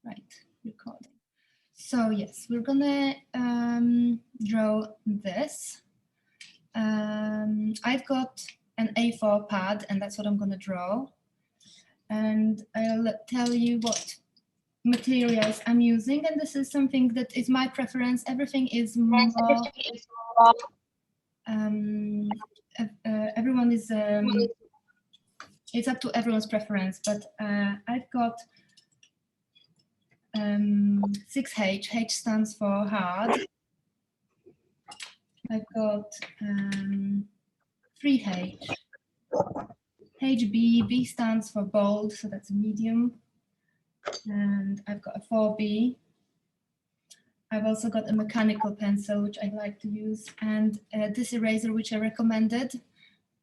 Right, recording. So yes, we're gonna draw this. I've got an A4 pad, and that's what I'm gonna draw. And I'll tell you what materials I'm using, and this is something that is my preference. Everything is more. Everyone is. It's up to everyone's preference, but I've got 6H. H stands for hard. I've got 3H. HB, B stands for bold, so that's a medium. And I've got a 4B. I've also got a mechanical pencil, which I like to use, and this eraser, which I recommended.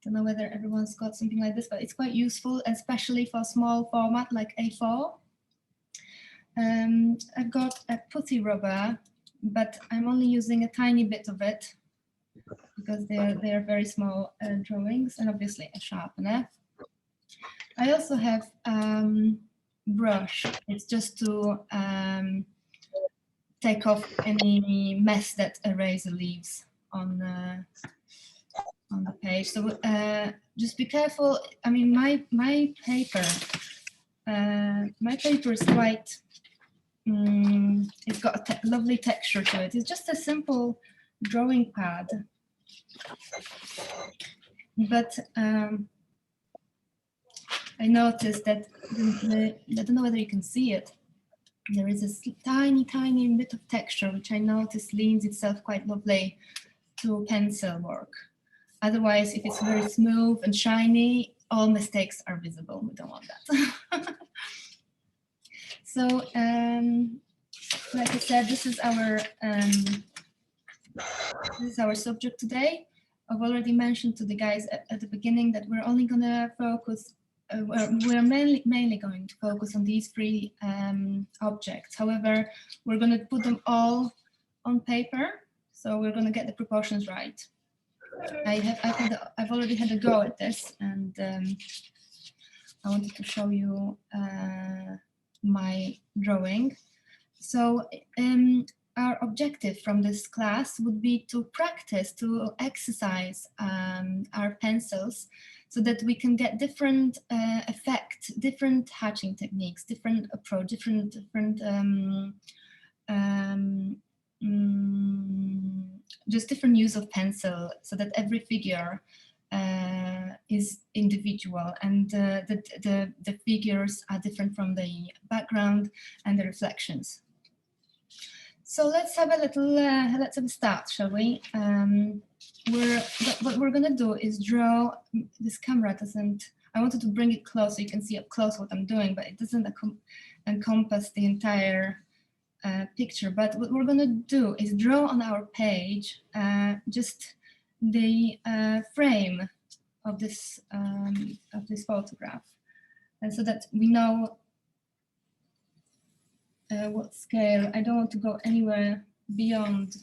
Don't know whether everyone's got something like this, but it's quite useful, especially for small format like A4. I've got a putty rubber, but I'm only using a tiny bit of it because they are very small drawings, and obviously a sharpener. I also have brush. It's just to take off any mess that eraser leaves on the page. So just be careful. I mean, my paper is quite. It's got a lovely texture to it. It's just a simple drawing pad, but I noticed that I don't know whether you can see it. There is a tiny bit of texture, which I noticed leans itself quite lovely to pencil work. Otherwise, if it's very smooth and shiny, all mistakes are visible. We don't want that. So, like I said, this is our subject today. I've already mentioned to the guys at the beginning that we're only going to focus. We're mainly going to focus on these three objects. However, we're going to put them all on paper, so we're going to get the proportions right. I've already had a go at this, and I wanted to show you my drawing. So our objective from this class would be to practice, to exercise our pencils, so that we can get different effects, different hatching techniques, different approach, different just different use of pencil, so that every figure is individual, and the figures are different from the background and the reflections. So let's have a little, let's have a start, shall we? What we're gonna do is draw. This camera doesn't. I wanted to bring it close so you can see up close what I'm doing, but it doesn't encompass the entire picture. But what we're gonna do is draw on our page just the frame of this photograph, and so that we know what scale. I don't want to go anywhere beyond.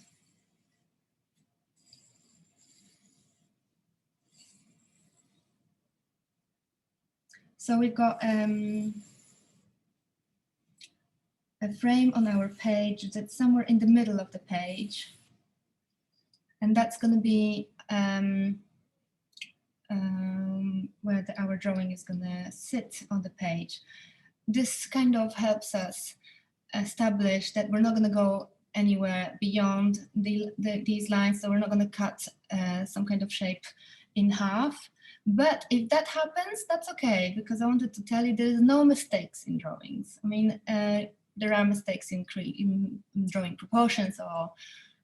So we've got a frame on our page that's somewhere in the middle of the page, and that's going to be where our drawing is going to sit on the page. This kind of helps us establish that we're not going to go anywhere beyond these lines, so we're not going to cut some kind of shape in half. But if that happens, that's okay, because I wanted to tell you there's no mistakes in drawings. I mean, there are mistakes in drawing proportions or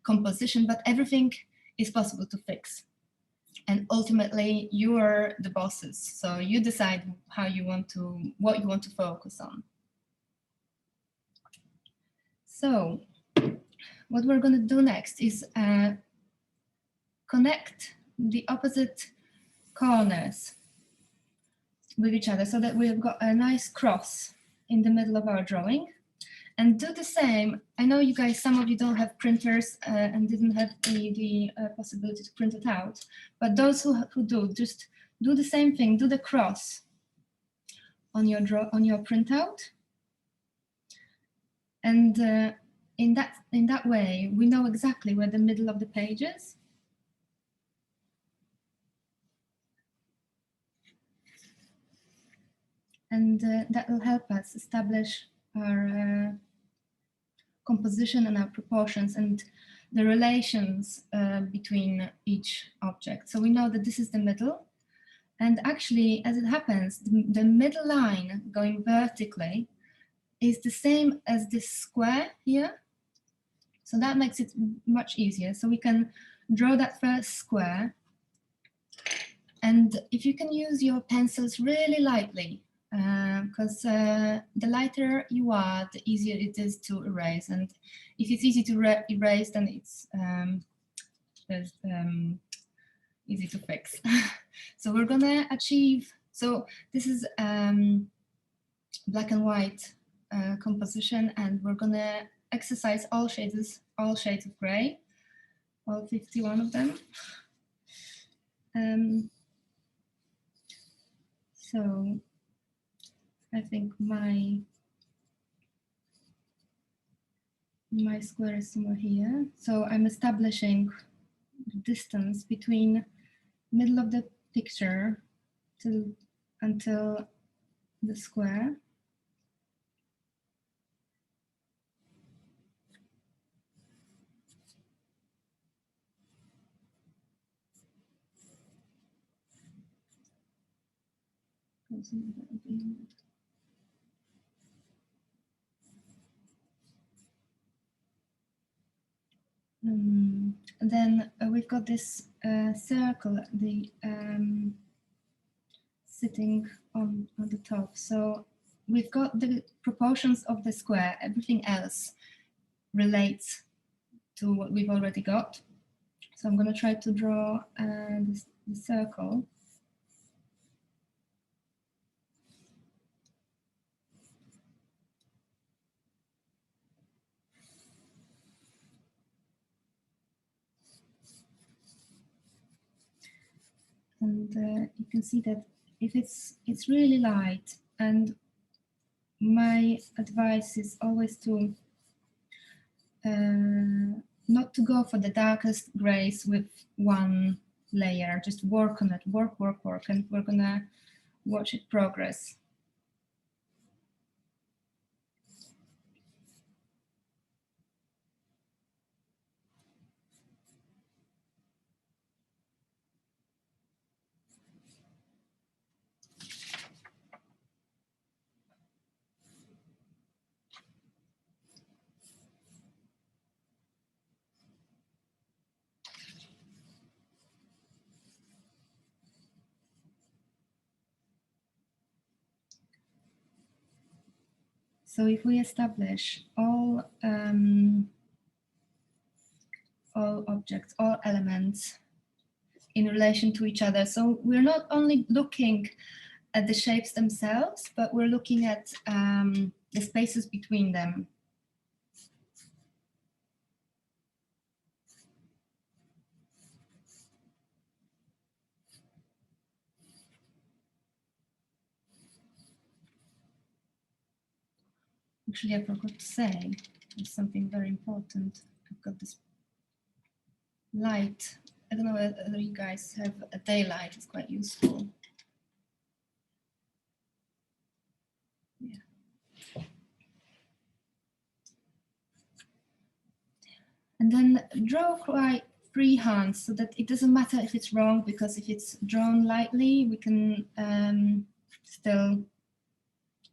composition, but everything is possible to fix. And ultimately, you are the bosses, so you decide what you want to focus on. So what we're going to do next is connect the opposite corners with each other, so that we've got a nice cross in the middle of our drawing. And do the same. I know you guys, some of you don't have printers and didn't have the possibility to print it out, but those who do, just do the same thing. Do the cross on your printout, And in that way, we know exactly where the middle of the page is. And that will help us establish our composition and our proportions and the relations between each object. So we know that this is the middle. And actually, as it happens, the middle line going vertically is the same as this square here. So that makes it much easier. So we can draw that first square. And if you can use your pencils really lightly, because the lighter you are, the easier it is to erase. And if it's easy to erase, then it's easy to fix. So we're gonna achieve, so this is black and white composition, and we're gonna exercise all shades of gray, all 51 of them. So I think my square is somewhere here. So I'm establishing the distance between middle of the picture until the square. Then we've got this circle, the sitting on the top. So we've got the proportions of the square. Everything else relates to what we've already got. So I'm going to try to draw the circle. And you can see that if it's really light, and my advice is always to not to go for the darkest grays with one layer, just work on it, work, and we're gonna watch it progress. So if we establish all objects, all elements in relation to each other, so we're not only looking at the shapes themselves, but we're looking at the spaces between them. Actually, I forgot to say, there's something very important. I've got this light. I don't know whether you guys have a daylight. It's quite useful. Yeah. And then draw quite freehand so that it doesn't matter if it's wrong, because if it's drawn lightly, we can still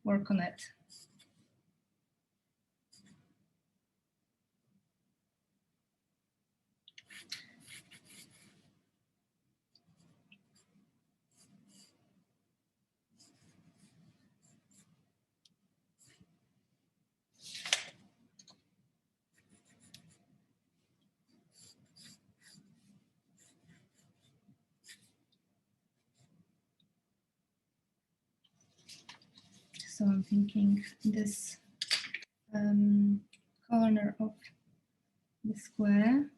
work on it. So I'm thinking this corner of the square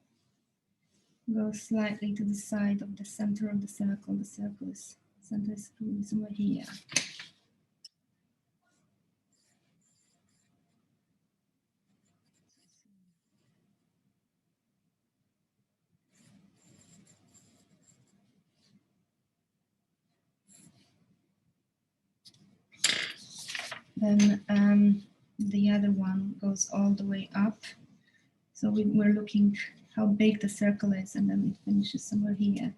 goes slightly to the side of the center of the circle. The circle is center is somewhere here. then the other one goes all the way up. So we're looking how big the circle is, and then it finishes somewhere here.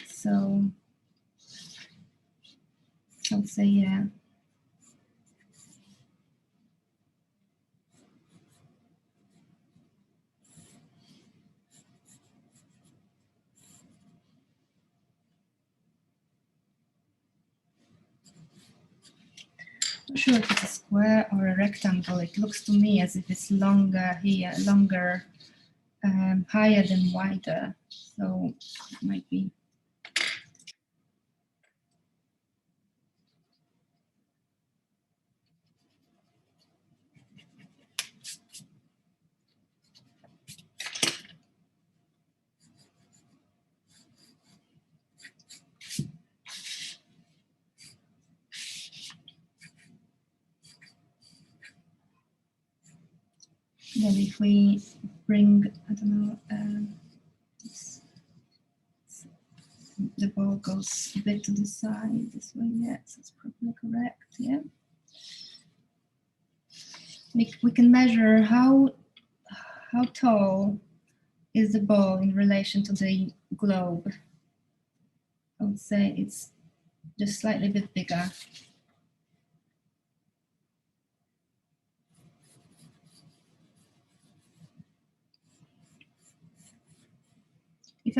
So I'll say, yeah. Not sure if it's a square or a rectangle. It looks to me as if it's longer here, longer, higher than wider. So it might be. Then if we bring, I don't know, the ball goes a bit to the side this way, yeah, so it's probably correct, yeah. We can measure how tall is the ball in relation to the globe. I would say it's just slightly bit bigger. If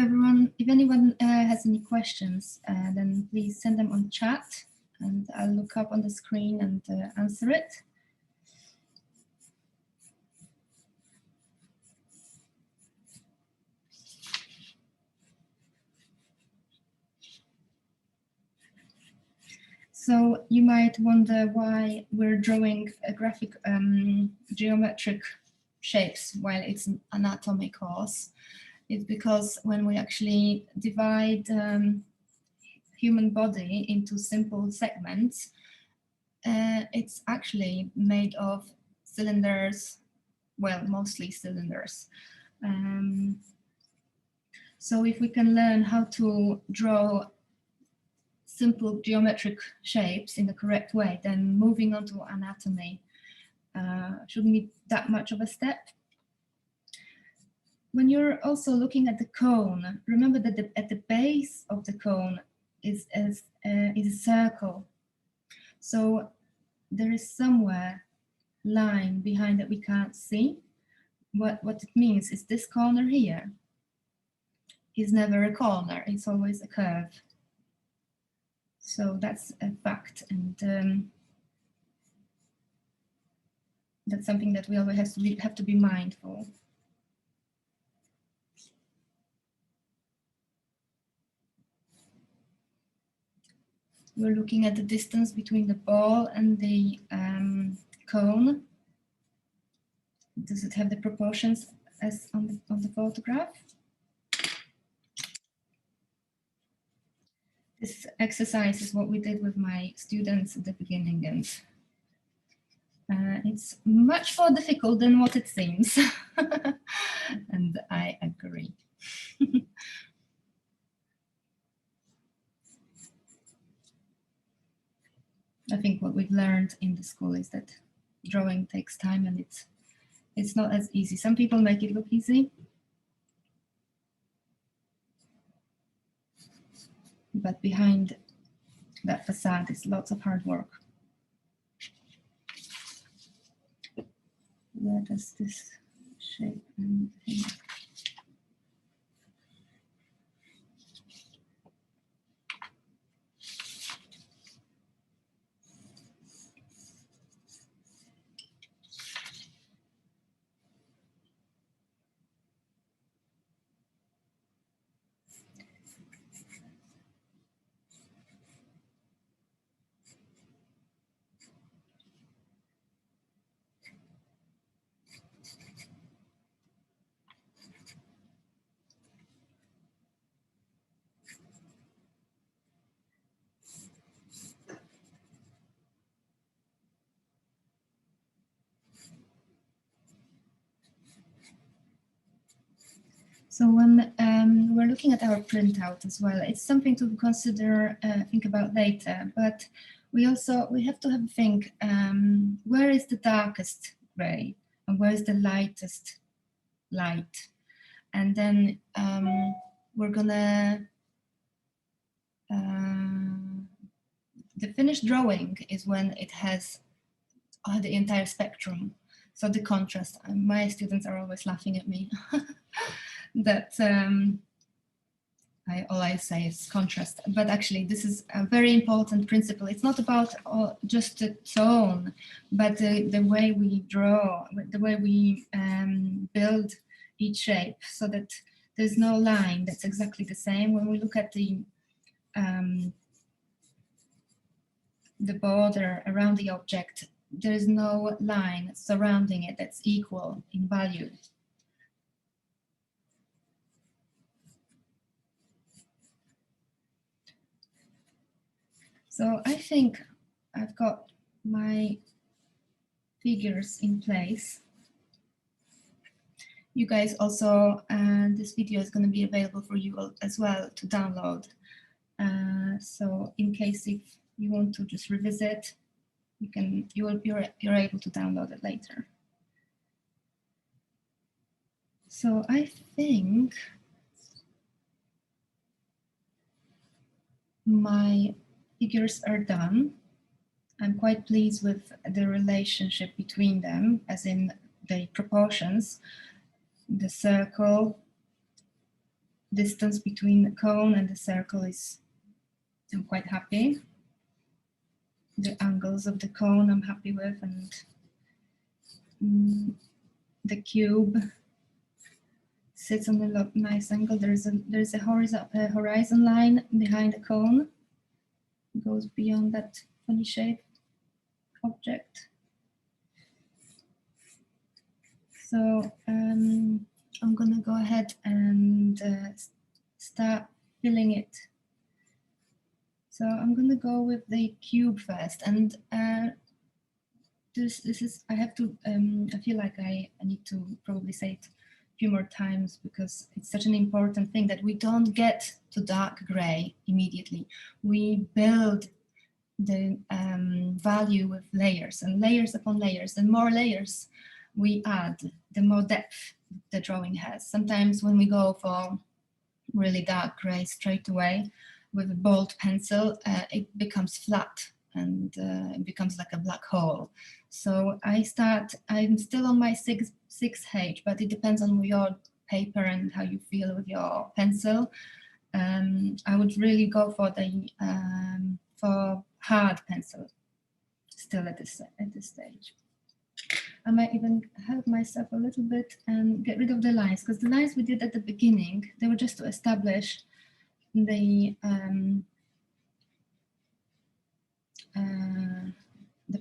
anyone has any questions, then please send them on chat, and I'll look up on the screen and answer it. So you might wonder why we're drawing a graphic geometric shapes while it's an anatomy course. It's because when we actually divide human body into simple segments, it's actually made of cylinders, well, mostly cylinders. So if we can learn how to draw simple geometric shapes in the correct way, then moving on to anatomy shouldn't be that much of a step. When you're also looking at the cone, remember that at the base of the cone is a circle. So there is somewhere line behind that we can't see. What it means is this corner here is never a corner, it's always a curve. So that's a fact, and that's something that we always have to be mindful. We're looking at the distance between the ball and the cone. Does it have the proportions as on the photograph? This exercise is what we did with my students at the beginning, and it's much more difficult than what it seems. And I agree. I think what we've learned in the school is that drawing takes time, and it's not as easy. Some people make it look easy, but behind that facade is lots of hard work. Where does this shape end here? So when we're looking at our printout as well, it's something to consider, think about later. But we have to have a think, where is the darkest gray and where is the lightest light? And then we're gonna, the finished drawing is when it has the entire spectrum. So the contrast, my students are always laughing at me that all I say is contrast, but actually this is a very important principle. It's not about just the tone, but the way we draw, the way we build each shape, so that there's no line that's exactly the same. When we look at the border around the object, there's no line surrounding it that's equal in value. So I think I've got my figures in place. You guys also, this video is going to be available for you as well to download. So in case if you want to just revisit, you're able to download it later. So I think my figures are done. I'm quite pleased with the relationship between them, as in the proportions, the circle, distance between the cone and the circle is, I'm quite happy. The angles of the cone I'm happy with, and the cube sits on a nice angle. There's a horizon line behind the cone. It goes beyond that funny shape object. So I'm gonna go ahead and start filling it. So I'm gonna go with the cube first, and this is, I have to, I feel like I need to probably say it a few more times, because it's such an important thing that we don't get to dark gray immediately. We build the value with layers and layers upon layers, and more layers we add, the more depth the drawing has. Sometimes when we go for really dark gray straight away with a bold pencil, it becomes flat and it becomes like a black hole. So I'm still on my 6H, but it depends on your paper and how you feel with your pencil. I would really go for the for hard pencil still at this stage. I might even help myself a little bit and get rid of the lines, because the lines we did at the beginning, they were just to establish the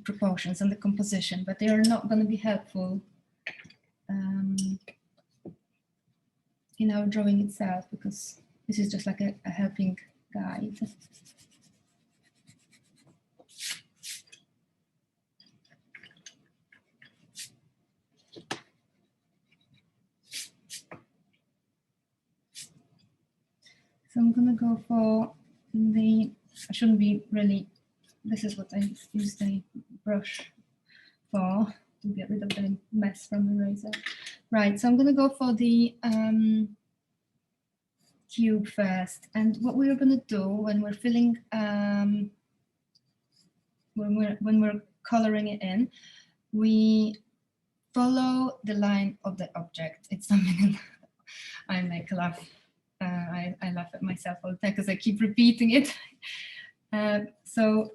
proportions and the composition, but they are not going to be helpful in our drawing itself, because this is just like a helping guide. So I'm going to go for I shouldn't be really, this is what I use the brush for, to get rid of the mess from the razor. Right, so I'm going to go for the cube first. And what we're going to do when we're filling, when we're coloring it in, we follow the line of the object. It's something I make laugh. I laugh at myself all the time because I keep repeating it. So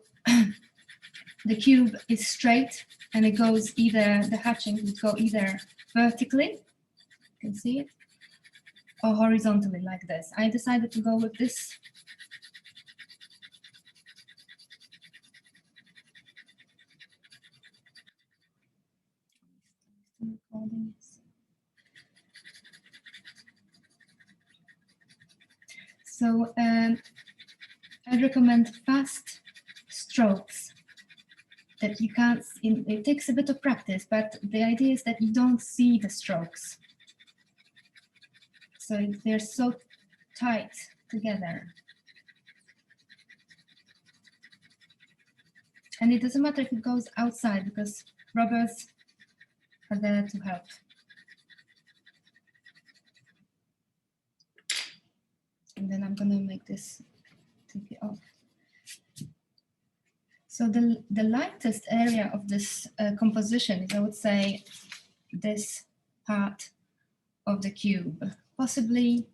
the cube is straight, and it goes either, the hatching would go either vertically, you can see it, or horizontally like this. I decided to go with this. So I recommend fast strokes that you can't, it takes a bit of practice, but the idea is that you don't see the strokes. So they're so tight together. And it doesn't matter if it goes outside because rubbers are there to help. And then I'm going to make this, take it off. So the lightest area of this composition is, I would say, this part of the cube, possibly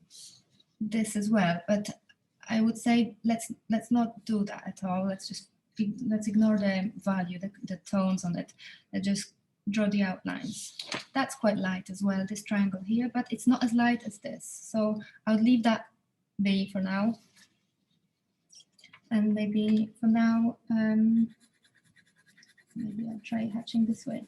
this as well, but I would say let's not do that at all. Let's ignore the value, the tones on it. Let's just draw the outlines. That's quite light as well, this triangle here, but it's not as light as this. So I'll leave that be for now. And maybe for now, maybe I'll try hatching this way.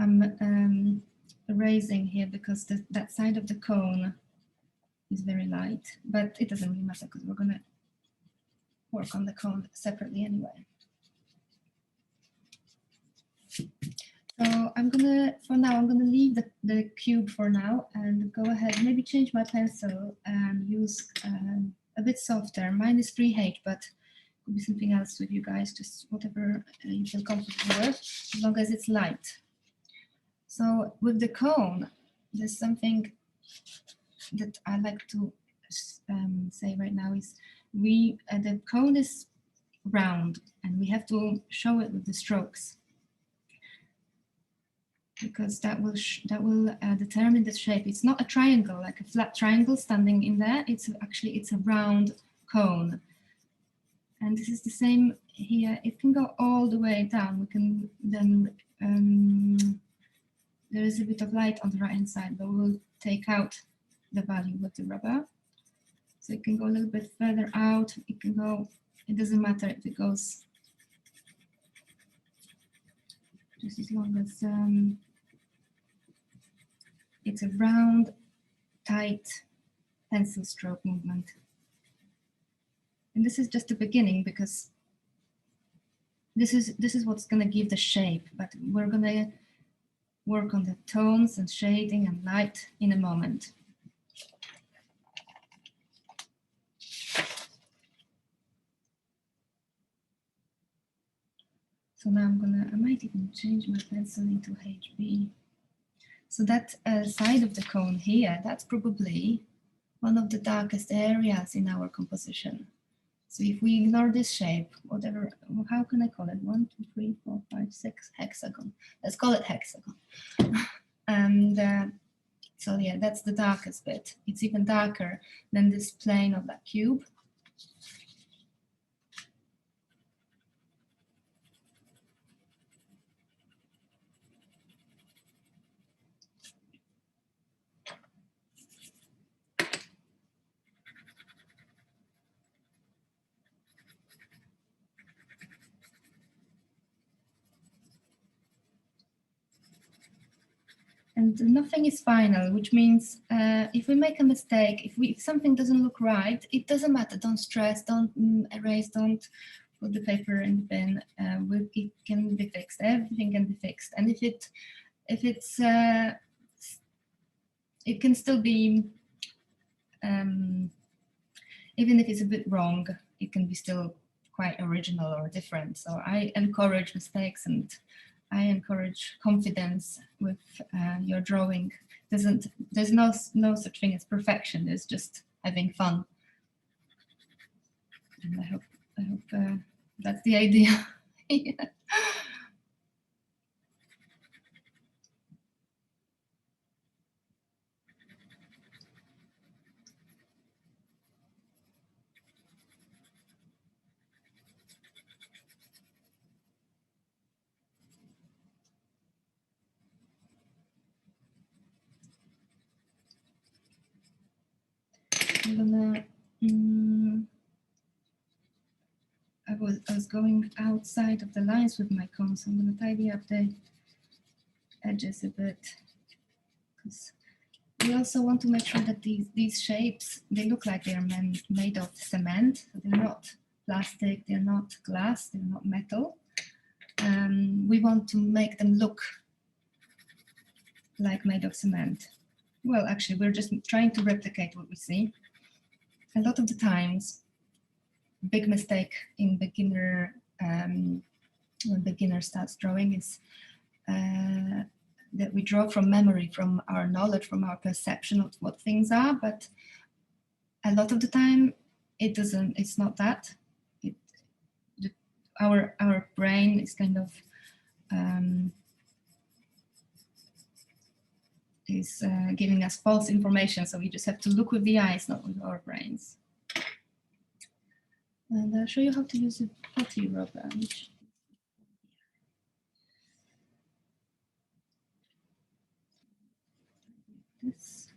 I'm erasing here because that side of the cone is very light, but it doesn't really matter because we're going to work on the cone separately anyway. So for now, I'm gonna leave the cube for now and go ahead, maybe change my pencil and use a bit softer. Mine is 3H, but could be something else with you guys, just whatever you feel comfortable with, as long as it's light. So with the cone, there's something that I like to say right now is the cone is round and we have to show it with the strokes, because that will determine the shape. It's not a triangle, like a flat triangle standing in there. It's a round cone. And this is the same here. It can go all the way down. We can then, there is a bit of light on the right hand side, but we'll take out the value with the rubber. So it can go a little bit further out. It can go, it doesn't matter if it goes just as long as it's a round, tight pencil stroke movement. And this is just the beginning, because this is what's going to give the shape, but we're going to work on the tones and shading and light in a moment. So now I might even change my pencil into HB. So that side of the cone here, that's probably one of the darkest areas in our composition. So if we ignore this shape, whatever, how can I call it? 1, 2, 3, 4, 5, 6, hexagon. Let's call it hexagon. And so yeah, that's the darkest bit. It's even darker than this plane of that cube. And nothing is final, which means if we make a mistake, if something doesn't look right, it doesn't matter. Don't stress, don't erase, don't put the paper in the bin. It can be fixed. Everything can be fixed. And if it's it can still be, even if it's a bit wrong, it can be still quite original or different. So I encourage mistakes, and I encourage confidence with your drawing. There's no such thing as perfection. There's just having fun. And I hope that's the idea. Yeah. I'm gonna. I was going outside of the lines with my cone, so I'm gonna tidy up the edges a bit. We also want to make sure that these shapes, they look like they're made of cement. They're not plastic, they're not glass, they're not metal. We want to make them look like made of cement. Well, actually, we're just trying to replicate what we see. A lot of the times, big mistake in beginner, when beginner starts drawing is that we draw from memory, from our knowledge, from our perception of what things are, but a lot of the time it's not that. Our brain is kind of giving us false information, so we just have to look with the eyes, not with our brains. And I'll show you how to use a potty rubber. This.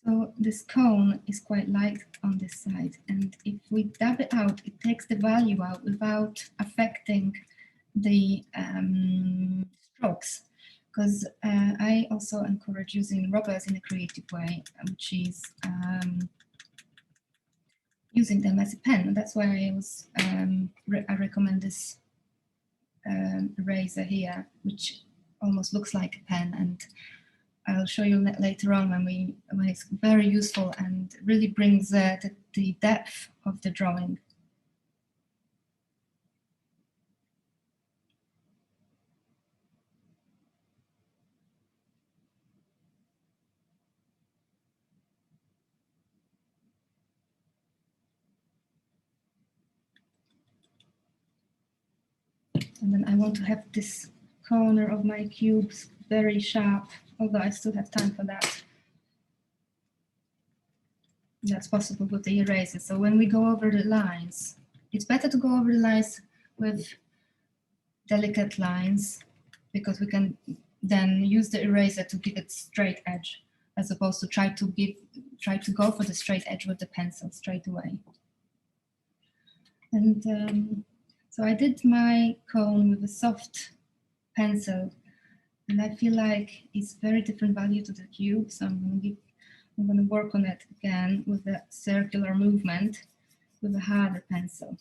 So this cone is quite light on this side, and if we dab it out, it takes the value out without affecting the strokes. Because I also encourage using rubbers in a creative way, which is using them as a pen. That's why I recommend this eraser here, which almost looks like a pen, and I'll show you later on when it's very useful and really brings the depth of the drawing. And then I want to have this corner of my cubes very sharp, although I still have time for that. That's possible with the eraser. So when we go over the lines, it's better to go over the lines with delicate lines, because we can then use the eraser to give it straight edge, as opposed to try to go for the straight edge with the pencil straight away. And so I did my cone with a soft pencil, and I feel like it's very different value to the cube. So I'm going to work on it again with a circular movement with a harder pencil.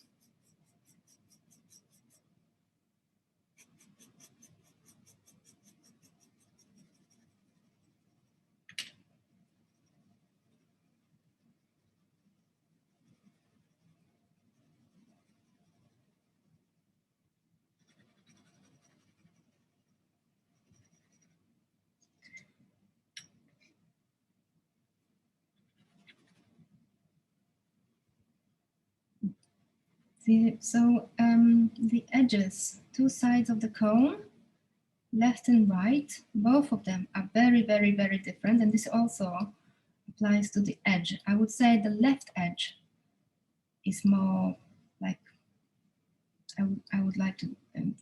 So the edges, two sides of the cone, left and right, both of them are very, very, very different. And this also applies to the edge. I would say the left edge is more like, I would like to,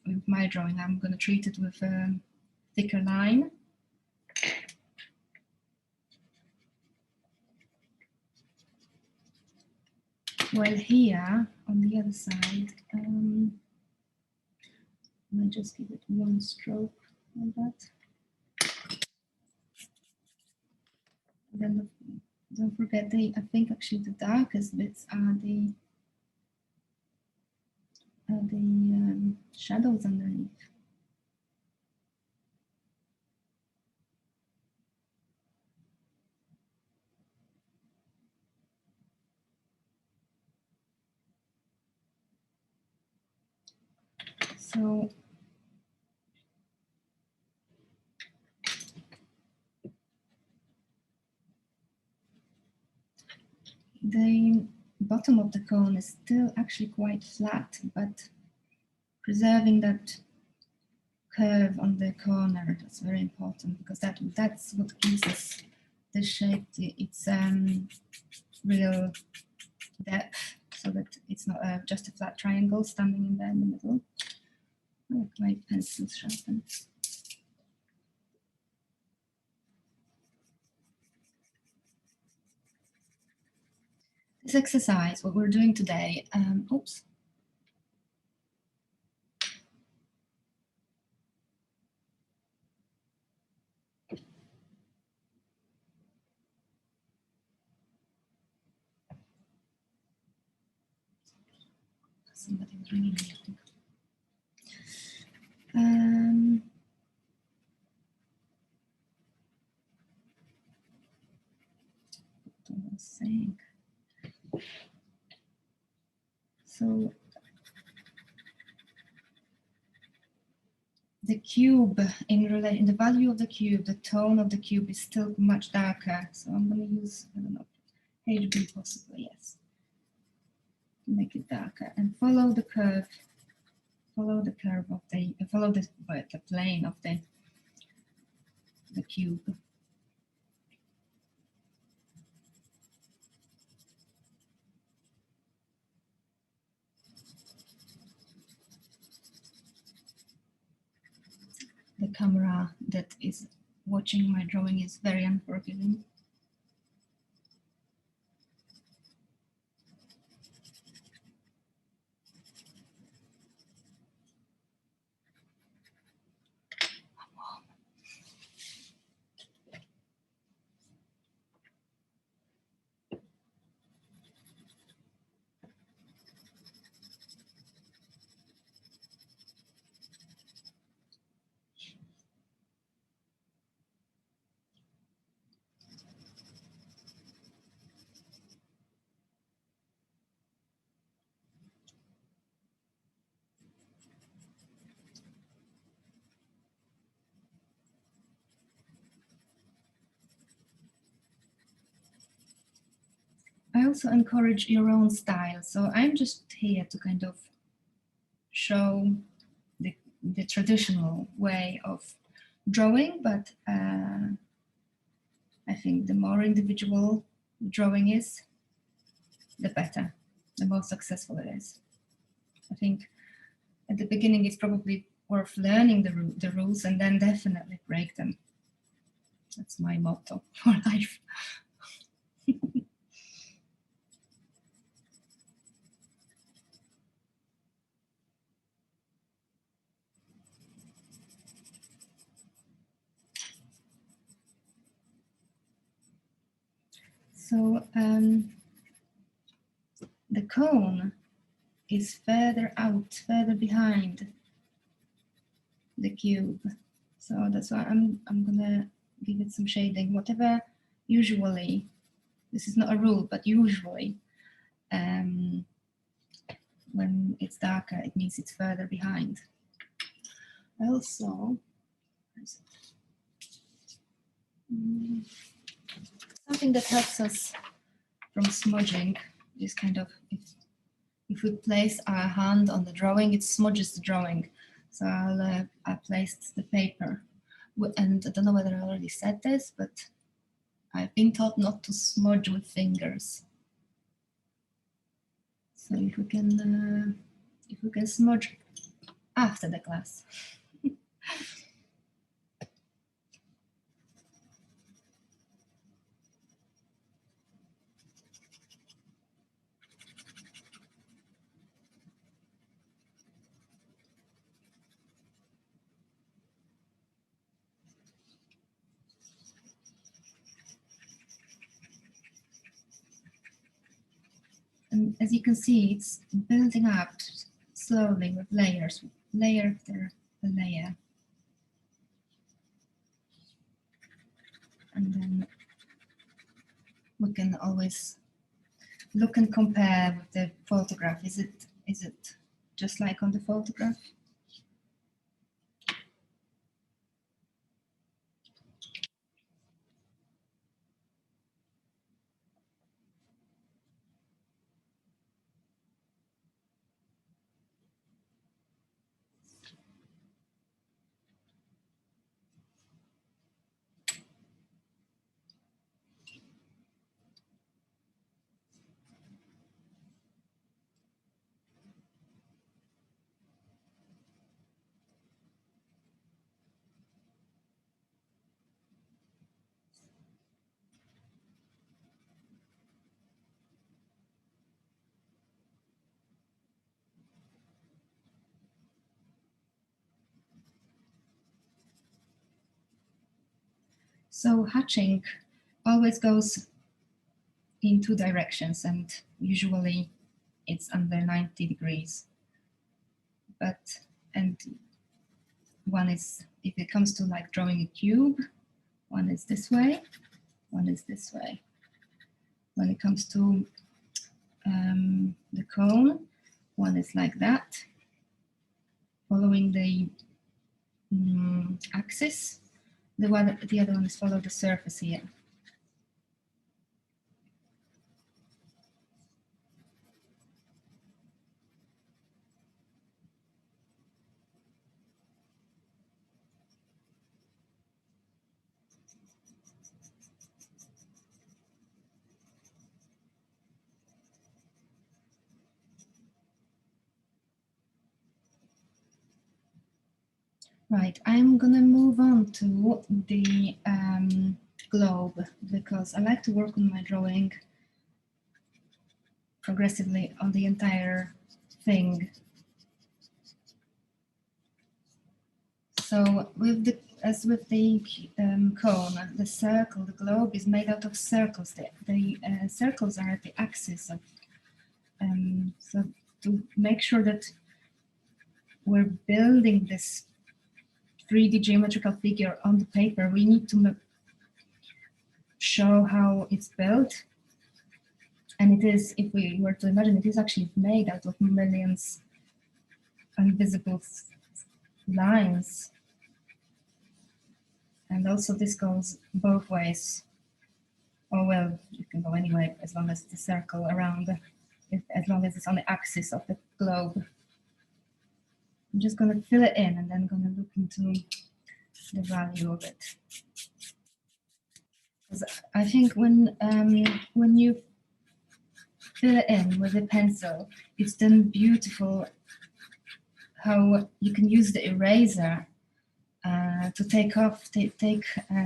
with my drawing, I'm going to treat it with a thicker line. While here, on the other side, I might just give it one stroke like that. And then don't forget I think actually the darkest bits are the shadows underneath. So the bottom of the cone is still actually quite flat, but preserving that curve on the corner, that's very important, because that's what gives us the shape, its real depth, so that it's not just a flat triangle standing in there in the middle. I like my pencil sharpened. This exercise, what we're doing today, oops. Somebody was ringing me, I think. What I was saying. So the cube, in relation, the value of the cube, the tone of the cube is still much darker. So I'm going to use, I don't know, HB possibly, yes. Make it darker and follow the curve. Follow the curve of the, follow the plane of the cube. The camera that is watching my drawing is very unforgiving. I also encourage your own style. So I'm just here to kind of show the traditional way of drawing, but I think the more individual drawing is, the better, the more successful it is. I think at the beginning it's probably worth learning the rules and then definitely break them. That's my motto for life. So the cone is further out, further behind the cube. So that's why I'm gonna give it some shading. Whatever, usually, this is not a rule, but usually when it's darker, it means it's further behind. Also, something that helps us from smudging is kind of, if we place our hand on the drawing, it smudges the drawing. So I placed the paper, and I don't know whether I already said this, but I've been taught not to smudge with fingers. So if we can smudge after the class. And as you can see, it's building up slowly with layers, layer after layer. And then we can always look and compare with the photograph. Is it just like on the photograph? So hatching always goes in two directions, and usually it's under 90 degrees. And one is, if it comes to like drawing a cube, one is this way, one is this way. When it comes to the cone, one is like that, following the axis. The other one is follow the surface here. Right, I'm gonna move on to the globe, because I like to work on my drawing progressively on the entire thing. So as with the cone, the circle, the globe is made out of circles. The circles are at the axis of, so to make sure that we're building this 3D geometrical figure on the paper, we need to show how it's built. And it is, if we were to imagine, it is actually made out of millions invisible lines. And also this goes both ways. Oh well, you can go anyway as long as the circle around, as long as it's on the axis of the globe. I'm just going to fill it in and then going to look into the value of it. Because I think when you fill it in with a pencil, it's then beautiful how you can use the eraser to take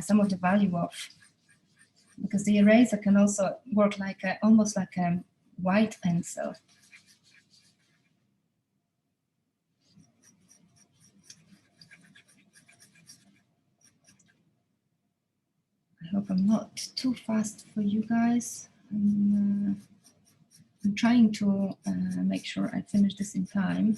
some of the value off, because the eraser can also work like almost like a white pencil. I hope I'm not too fast for you guys. I'm trying to make sure I finish this in time.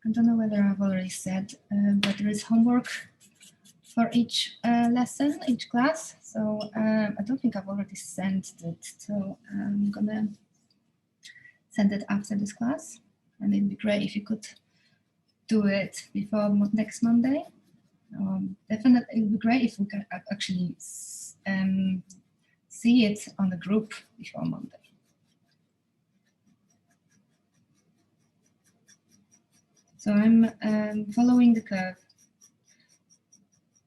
I don't know whether I've already said, but there is homework for each lesson, each class. So I don't think I've already sent it. So I'm gonna send it after this class. And it'd be great if you could do it before next Monday. Definitely, it would be great if we could actually see it on the group before Monday. So I'm following the curve.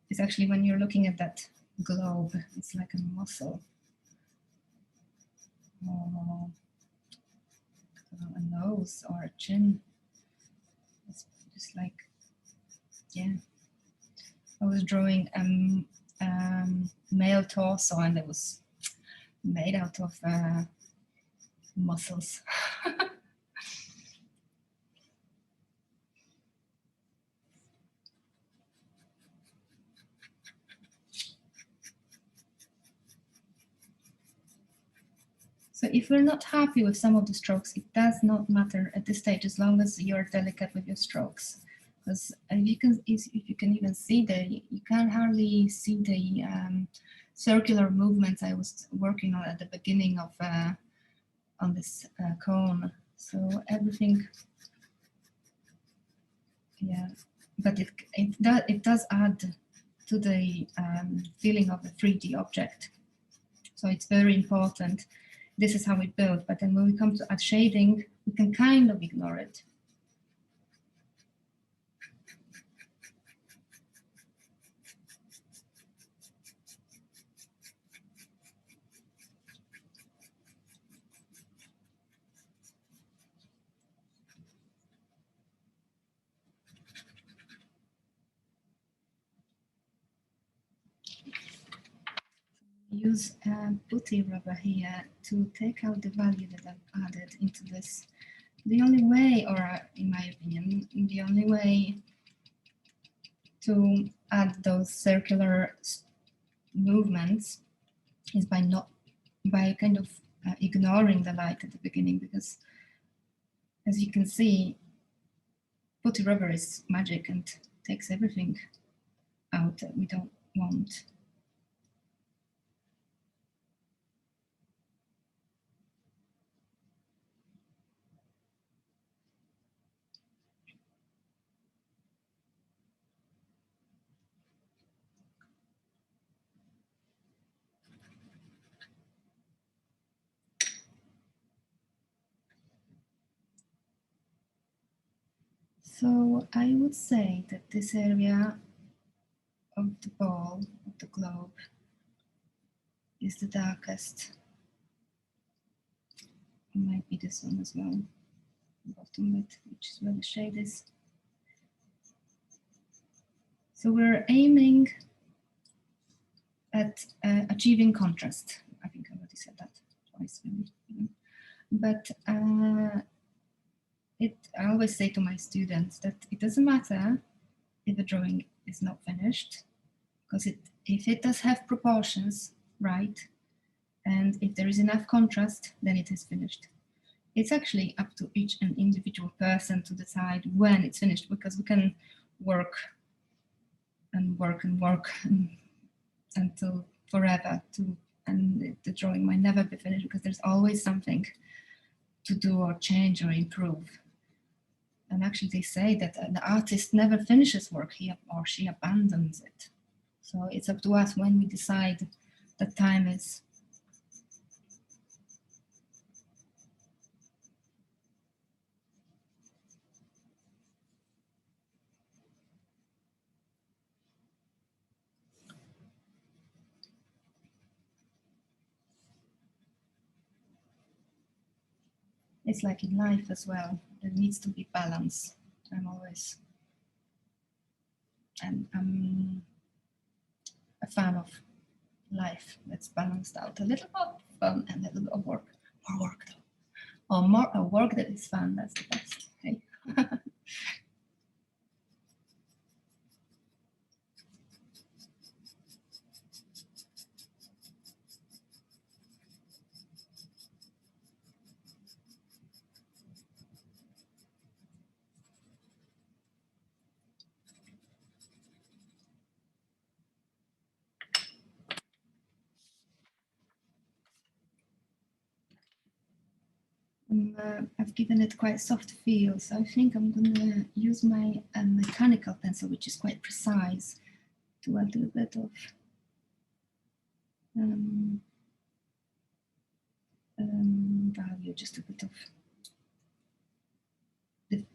It's actually, when you're looking at that globe, it's like a muscle. Or a nose or a chin. It's just like, yeah. I was drawing male torso, and it was made out of muscles. So if you're not happy with some of the strokes, it does not matter at this stage, as long as you're delicate with your strokes. Because if you can even see you can hardly see the circular movements I was working on at the beginning of on this cone. So everything, yeah. But it does add to the feeling of the 3D object. So it's very important. This is how we build, but then when we come to add shading, we can kind of ignore it. use putty rubber here to take out the value that I've added into this. The only way, or in my opinion, the only way to add those circular movements is by kind of ignoring the light at the beginning, because as you can see, putty rubber is magic and takes everything out that we don't want. So I would say that this area of the ball, of the globe, is the darkest. It might be this one as well, the bottom bit, which is where the shade is. So we're aiming at achieving contrast. I think I already said that twice, maybe. But I always say to my students that it doesn't matter if a drawing is not finished, because if it does have proportions right, and if there is enough contrast, then it is finished. It's actually up to each and individual person to decide when it's finished, because we can work and work and work until forever, and the drawing might never be finished, because there's always something to do or change or improve. And actually they say that an artist never finishes work, he or she abandons it. So it's up to us when we decide that time is. It's like in life as well, there needs to be balance. I'm a fan of life that's balanced out, a little bit of fun and a little bit of work. More work though, or more a work that is fun, that's the best. Okay. I've given it quite a soft feel, so I think I'm going to use my mechanical pencil, which is quite precise, to add a little bit of value, just a bit of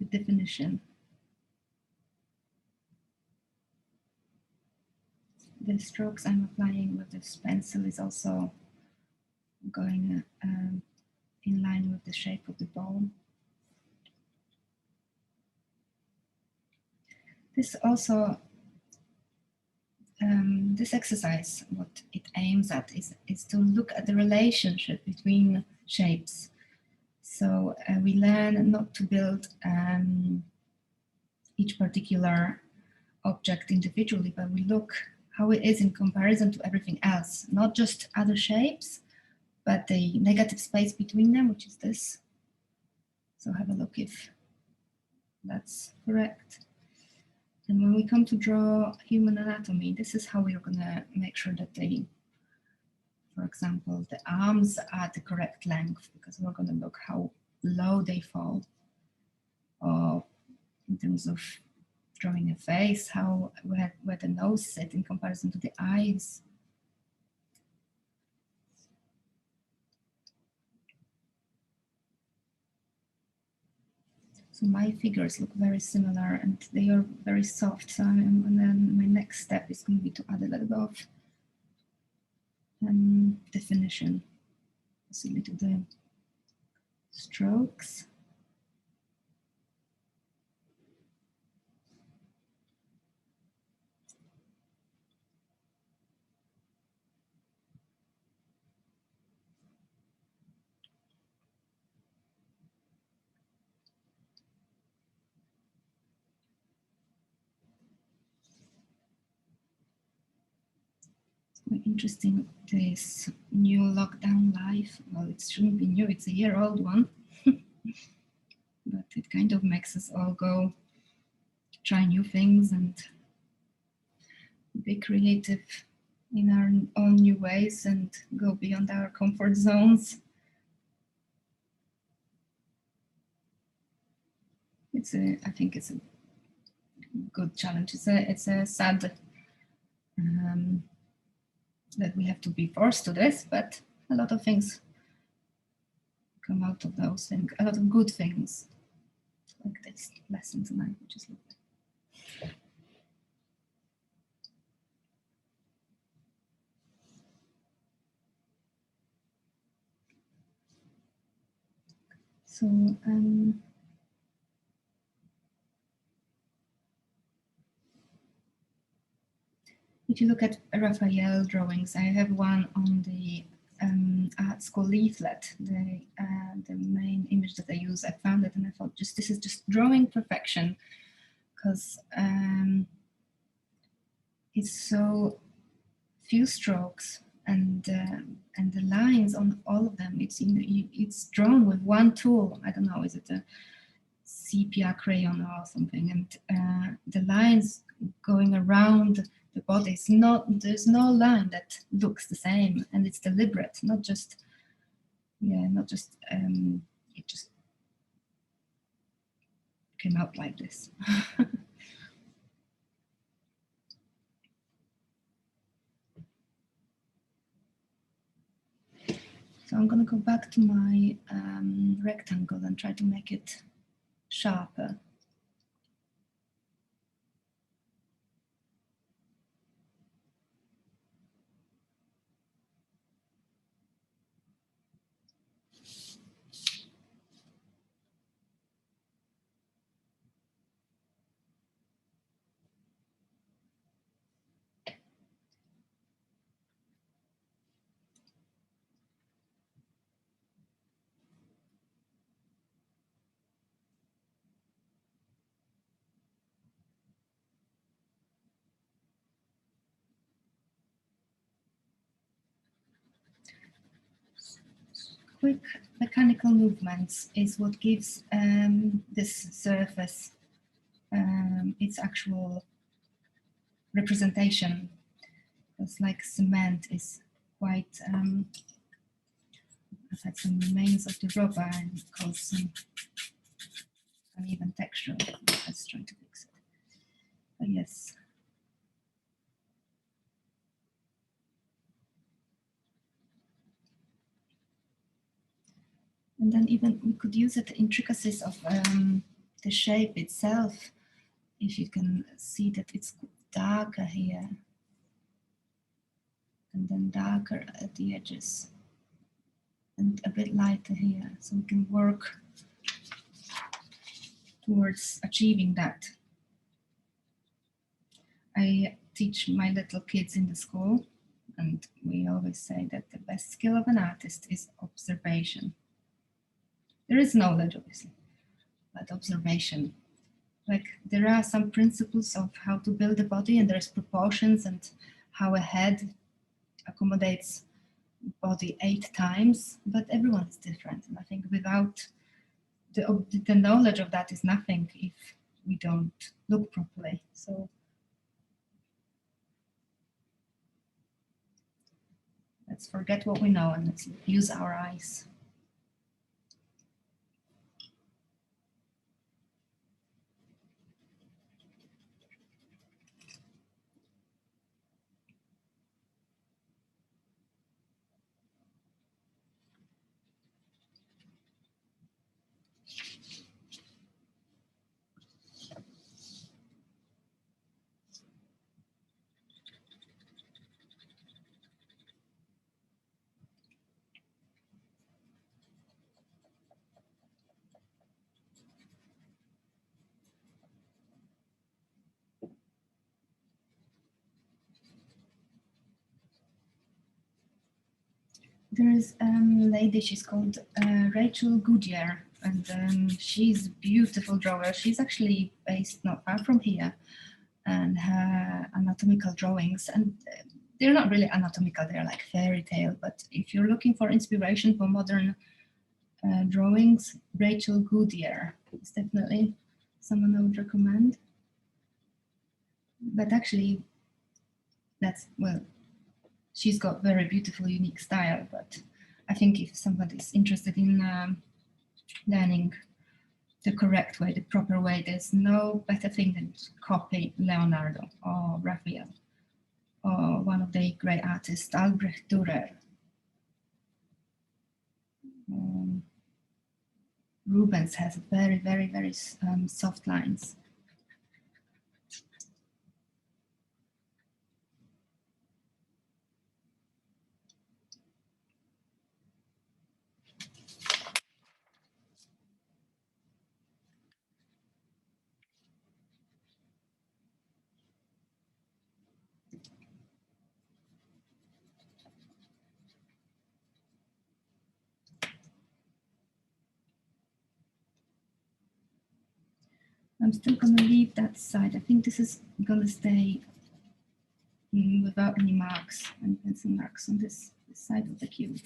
definition. The strokes I'm applying with this pencil is also going in line with the shape of the ball. This also, this exercise, what it aims at is to look at the relationship between shapes. So we learn not to build each particular object individually, but we look how it is in comparison to everything else, not just other shapes, but the negative space between them, which is this. So have a look if that's correct. And when we come to draw human anatomy, this is how we're going to make sure that they, for example, the arms are the correct length, because we're going to look how low they fall, or in terms of drawing a face, where the nose sits in comparison to the eyes. So my figures look very similar and they are very soft. So and then my next step is going to be to add a little bit of definition, possibly to the strokes. quite interesting, this new lockdown life. Well, it shouldn't be new, it's a year-old one. But it kind of makes us all go try new things and be creative in our own new ways and go beyond our comfort zones. I think it's a good challenge. It's a sad that we have to be forced to this, but a lot of things come out of those things, a lot of good things, like this lesson tonight, which is lovely. So if you look at Raphael drawings, I have one on the art school leaflet, the main image that I use. I found it and I thought, this is just drawing perfection, because it's so few strokes, and the lines on all of them, it's drawn with one tool. I don't know, is it a sepia crayon or something? And the lines going around the body, there's no line that looks the same, and it's deliberate, not just it just came out like this. So I'm going to go back to my rectangle and try to make it sharper. Quick mechanical movements is what gives this surface its actual representation. It's like cement is quite, I've had some remains of the rubber and it caused some uneven texture. Let's try to fix it. But yes. And then even we could use the intricacies of the shape itself. If you can see that it's darker here and then darker at the edges and a bit lighter here. So we can work towards achieving that. I teach my little kids in the school, and we always say that the best skill of an artist is observation. There is knowledge, obviously, but observation. Like there are some principles of how to build a body, and there's proportions and how a head accommodates body 8 times, but everyone is different. And I think without the knowledge of that is nothing if we don't look properly. So let's forget what we know and let's use our eyes. There is a lady, she's called Rachel Goodyear, and she's a beautiful drawer. She's actually based not far from here, and her anatomical drawings, and they're not really anatomical, they're like fairy tale, but if you're looking for inspiration for modern drawings, Rachel Goodyear is definitely someone I would recommend. But actually, that's, well, she's got very beautiful, unique style, but I think if somebody's interested in learning the correct way, the proper way, there's no better thing than to copy Leonardo or Raphael or one of the great artists, Albrecht Dürer. Rubens has very, very, very soft lines. I'm still going to leave that side. I think this is going to stay without any marks and pencil marks on this side of the cube.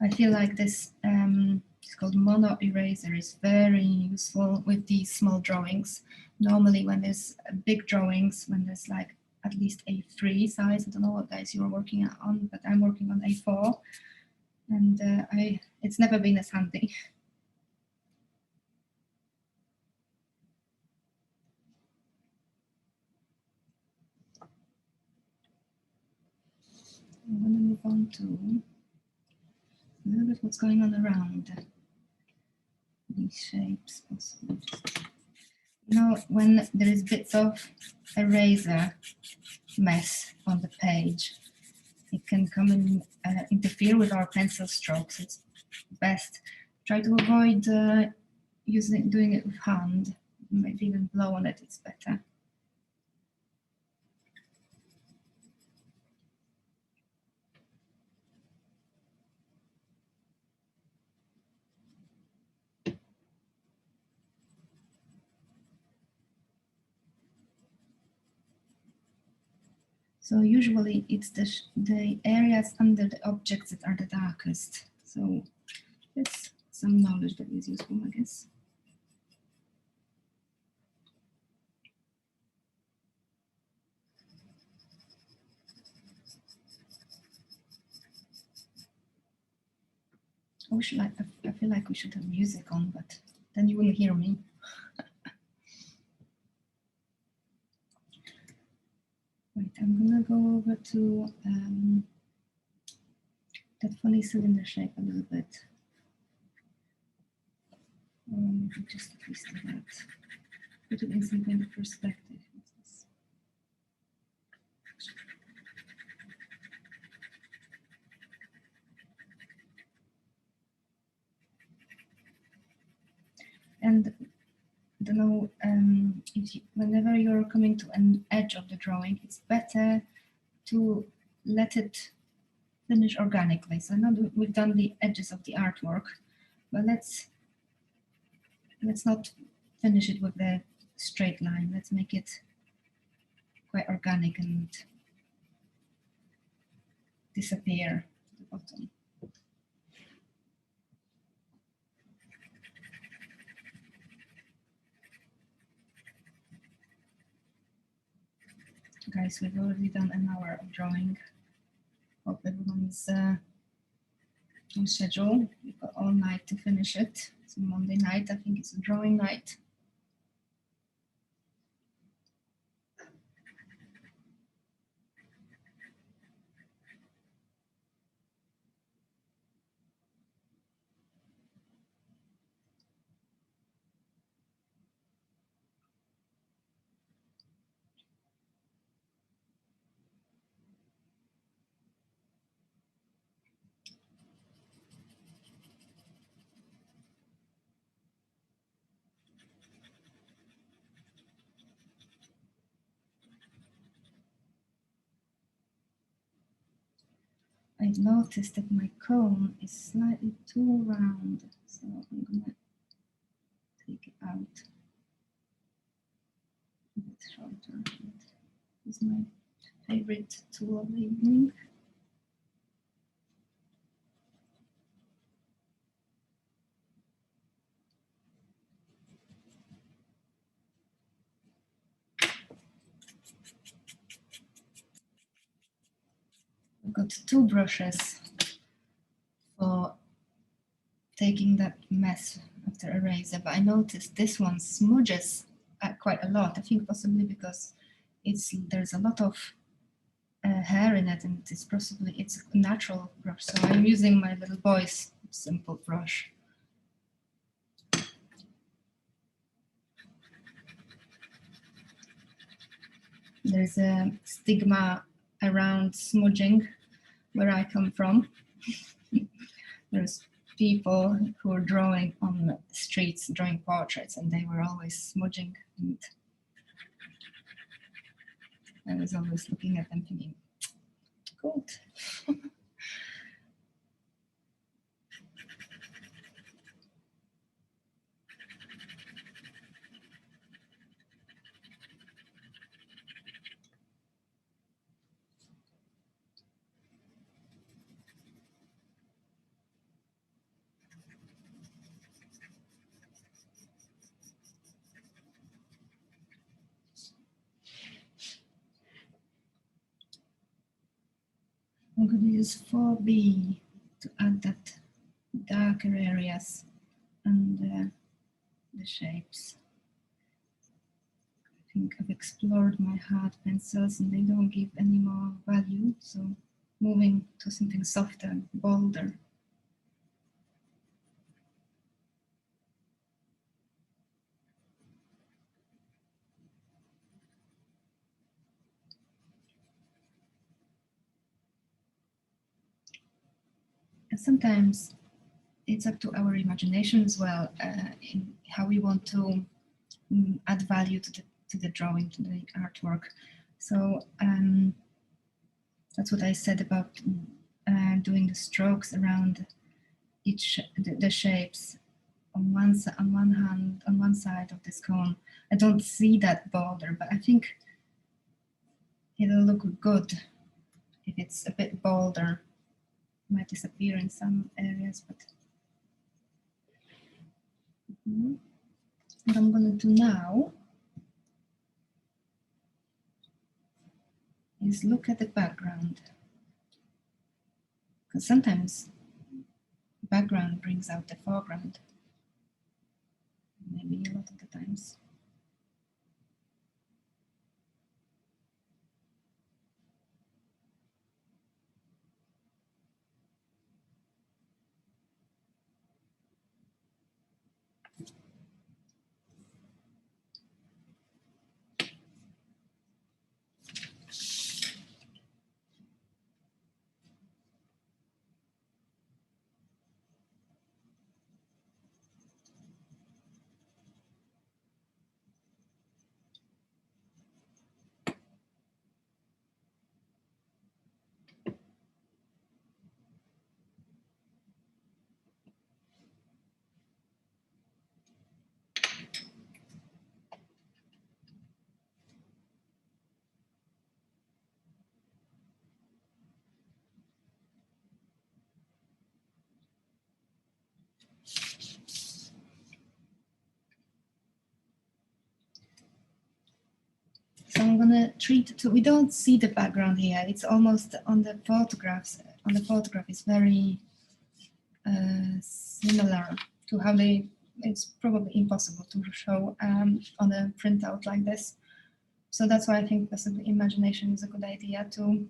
I feel like this, it's called mono eraser, is very useful with these small drawings. Normally when there's big drawings, when there's like at least A3 size, I don't know what guys you're working on, but I'm working on A4, and it's never been as handy. I'm going to move on to a little bit what's going on around these shapes. You know, when there is bits of eraser mess on the page, it can come and interfere with our pencil strokes. It's best try to avoid doing it with hand. Maybe even blow on it, it's better. So usually it's the areas under the objects that are the darkest. So that's some knowledge that is useful, I guess. I feel like we should have music on, but then you wouldn't hear me. Wait, I'm gonna go over to that funny cylinder shape a little bit. Just at least that. Put it in some kind of perspective. And I don't know, whenever you're coming to an edge of the drawing, it's better to let it finish organically. So now we've done the edges of the artwork, but let's not finish it with the straight line. Let's make it quite organic and disappear to the bottom. Guys, we've already done an hour of drawing. Hope everyone's on schedule. We've got all night to finish it. It's Monday night. I think it's a drawing night. I noticed that my cone is slightly too round, so I'm gonna take it out a bit shorter. This is my favorite tool of the evening. I've got 2 brushes for taking that mess after eraser, but I noticed this one smudges quite a lot. I think possibly because there's a lot of hair in it, and it's a natural brush. So I'm using my little boy's simple brush. There's a stigma around smudging where I come from. There's people who are drawing on the streets, drawing portraits, and they were always smudging. And I was always looking at them thinking, good. I'm going to use 4B to add that darker areas and the shapes. I think I've explored my hard pencils and they don't give any more value, so moving to something softer, bolder. And sometimes it's up to our imagination as well, in how we want to add value to the drawing, to the artwork. So that's what I said about doing the strokes around the shapes. On one side of this cone, I don't see that border, but I think it'll look good if it's a bit bolder. It might disappear in some areas, but what I'm going to do now is look at the background, because sometimes the background brings out the foreground, maybe a lot of the times. So I'm gonna treat it. So we don't see the background here. It's almost on the photographs. On the photograph, it's very similar to how they. It's probably impossible to show on a printout like this. So that's why I think possibly imagination is a good idea to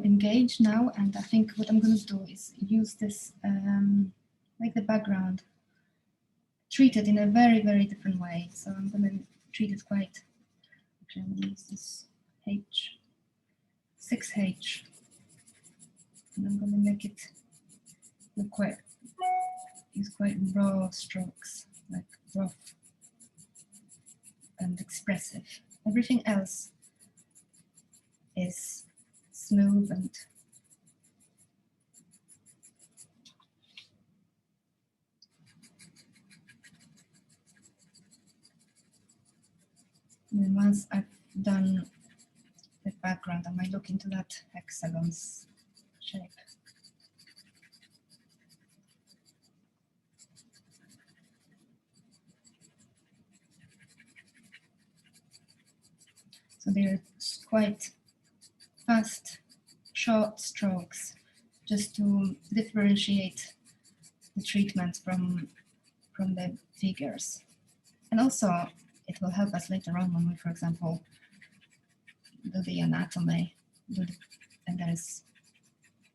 engage now. And I think what I'm going to do is use this like the background, treat it in a very, very different way. So I'm going to treat it quite. Actually, I'm going to use this H, 6H, and I'm going to make it look quite raw strokes, like rough and expressive. Everything else is smooth and then once I've done the background, I might look into that hexagon's shape. So they're quite fast, short strokes, just to differentiate the treatment from the figures. And also, it will help us later on when we, for example, do the anatomy, and there's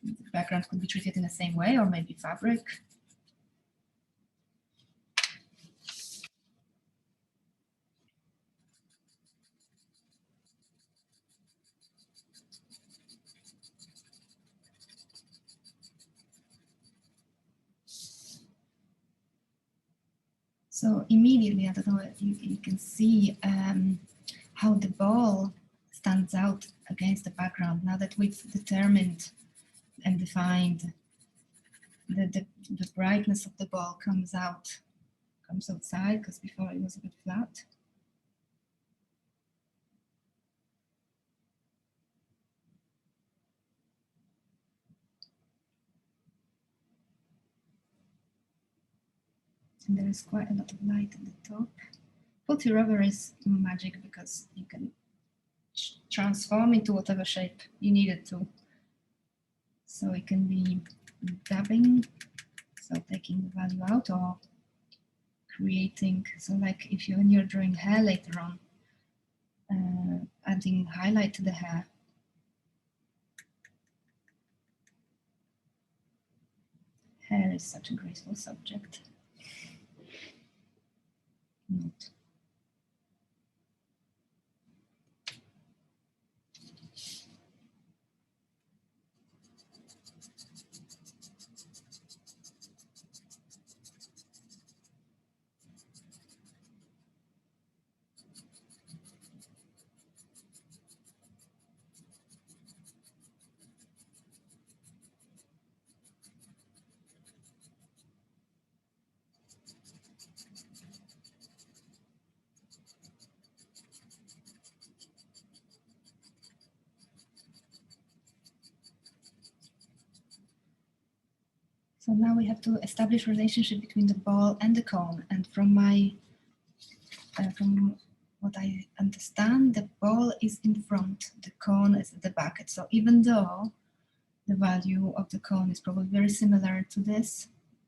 the background could be treated in the same way, or maybe fabric. So immediately, I don't know if you can see how the ball stands out against the background. Now that we've determined and defined the brightness of the ball comes outside, because before it was a bit flat. And there is quite a lot of light at the top. Putty rubber is magic because you can transform into whatever shape you need it to. So it can be dabbing, so taking the value out, or creating, so like if when you're drawing hair later on, adding highlight to the hair. Hair is such a graceful subject. Not. So now we have to establish relationship between the ball and the cone. And from what I understand, the ball is in front, the cone is at the back. So even though the value of the cone is probably very similar to this,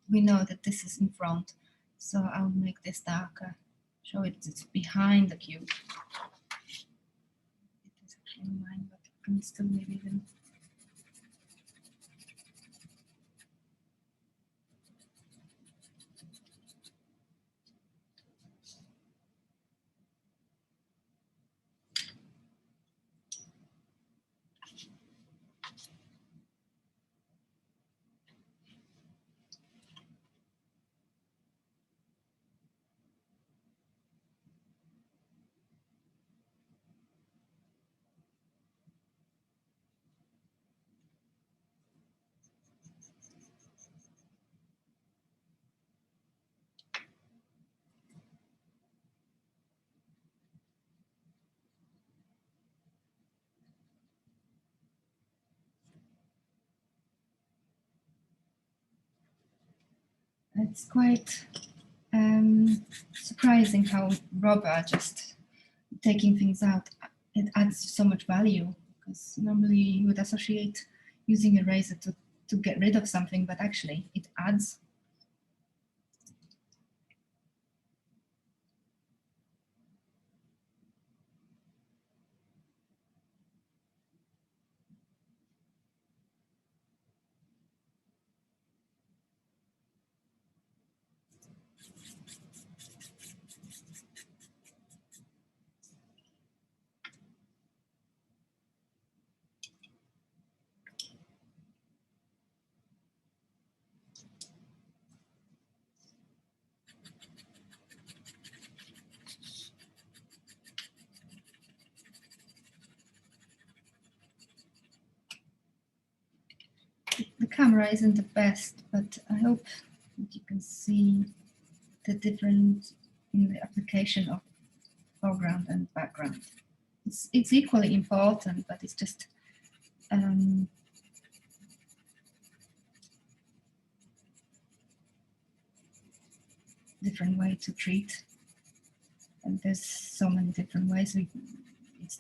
we know that this is in front. So I'll make this darker, show it's behind the cube. It is actually mine, but I can still maybe even. It's quite surprising how rubber, just taking things out, it adds so much value, because normally you would associate using a razor to get rid of something, but actually it adds. camera isn't the best, but I hope that you can see the difference in the application of foreground and background. It's equally important, but it's just different way to treat. And there's so many different ways. It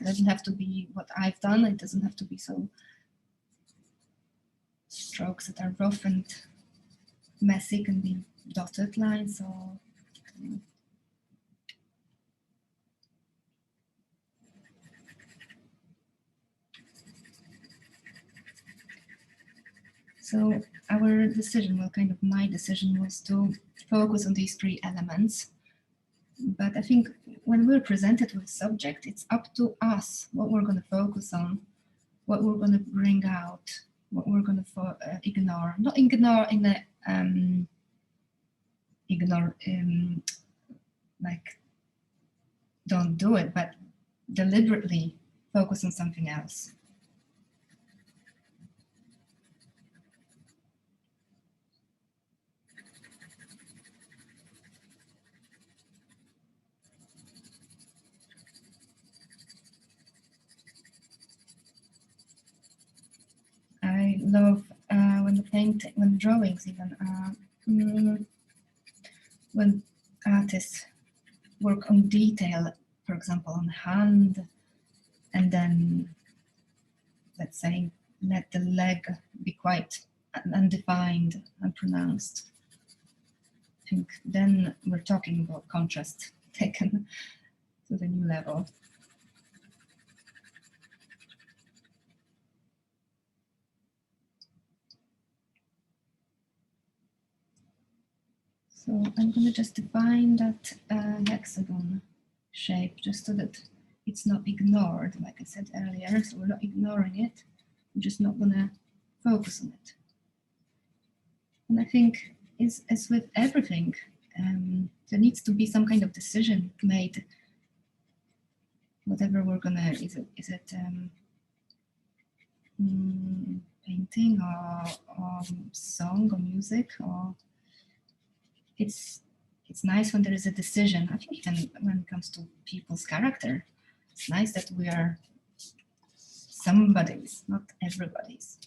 doesn't have to be what I've done. It doesn't have to be so strokes that are rough and messy, can be dotted lines or so our decision, well, kind of my decision, was to focus on these three elements. But I think when we're presented with a subject, it's up to us what we're going to focus on, what we're going to bring out, what we're going to ignore. Not ignore in a like don't do it, but deliberately focus on something else. I love when drawings even when artists work on detail, for example, on hand, and then let's say let the leg be quite undefined, unpronounced. I think then we're talking about contrast taken to the new level. So I'm going to just define that hexagon shape just so that it's not ignored, like I said earlier. So we're not ignoring it, we're just not going to focus on it. And I think as with everything, there needs to be some kind of decision made. Whatever we're gonna, is it painting or song or music, or it's nice when there is a decision. I think even when it comes to people's character, it's nice that we are somebody's, not everybody's.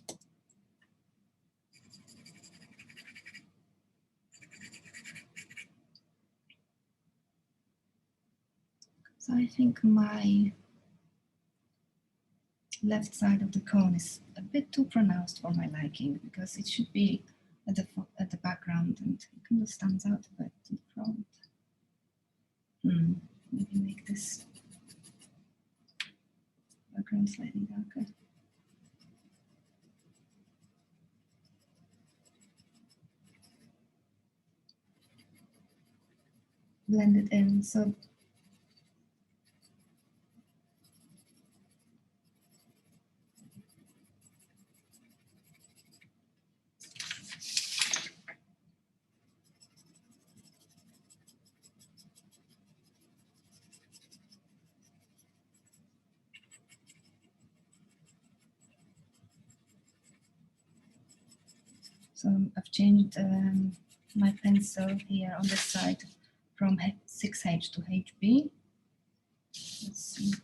So I think my left side of the cone is a bit too pronounced for my liking, because it should be at the background, and it kind of stands out a bit in front. Maybe make this background slightly darker. Blend it in. So I've changed my pencil here on this side from 6H to HB. Let's see.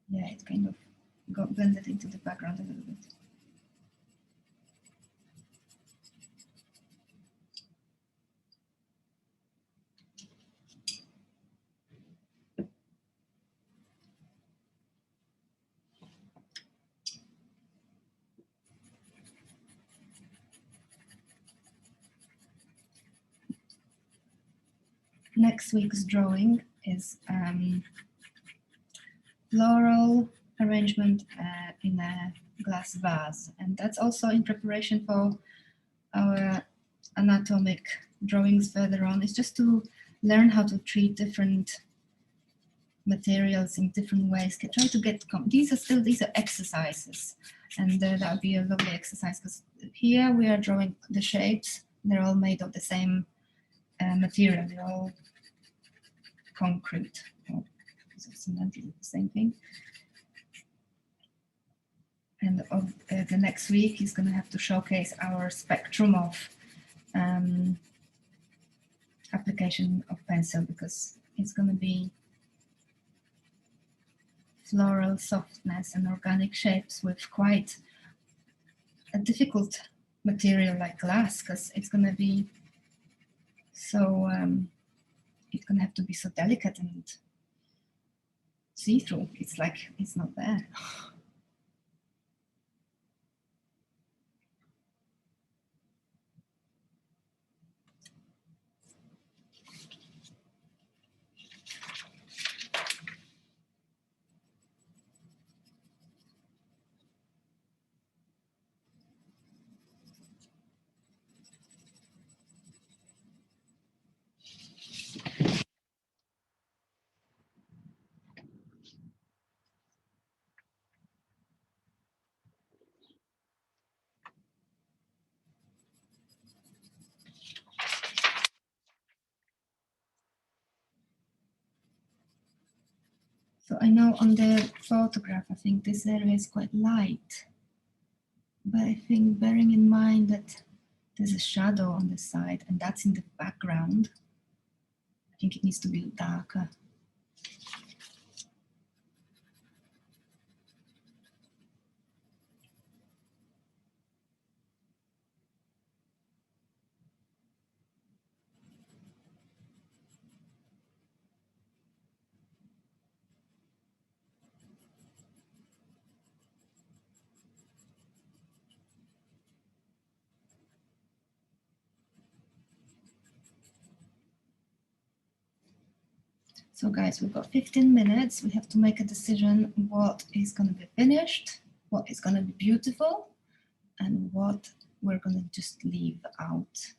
Yeah, it kind of got blended into the background a little bit. Next week's drawing is floral arrangement in a glass vase, and that's also in preparation for our anatomic drawings further on. It's just to learn how to treat different materials in different ways. Try to get these are exercises, and that would be a lovely exercise, because here we are drawing the shapes. They're all made of the same material. They're all concrete, or cemented, the same thing. And of the next week is going to have to showcase our spectrum of application of pencil, because it's going to be floral softness and organic shapes with quite a difficult material like glass, because it's going to be so it's going to have to be so delicate and see-through. It's like it's not there. So I know on the photograph, I think this area is quite light, but I think bearing in mind that there's a shadow on the side and that's in the background, I think it needs to be darker. So guys, we've got 15 minutes. We have to make a decision what is going to be finished, what is going to be beautiful, and what we're going to just leave out.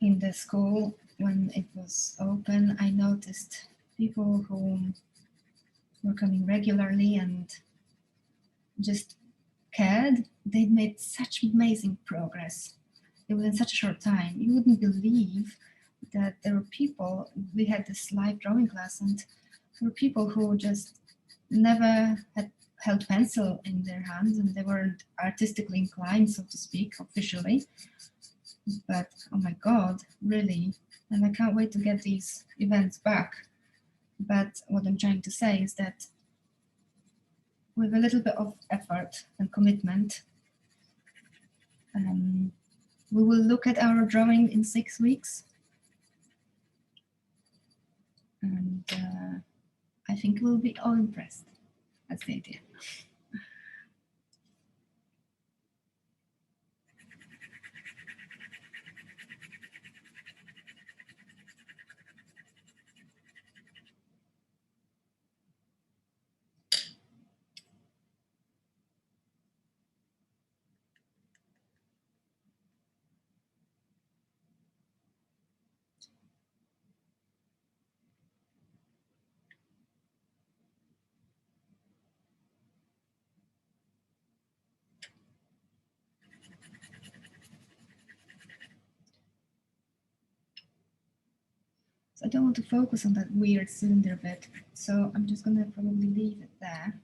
In the school, when it was open, I noticed people who were coming regularly and just cared. They'd made such amazing progress. It was in such a short time. You wouldn't believe that there were people, we had this live drawing class, and there were people who just never had held pencil in their hands, and they weren't artistically inclined, so to speak, officially. But oh my God, really. And I can't wait to get these events back. But what I'm trying to say is that with a little bit of effort and commitment, we will look at our drawing in 6 weeks. And I think we'll be all impressed. That's the idea. So I don't want to focus on that weird cylinder bit, so I'm just gonna probably leave it there.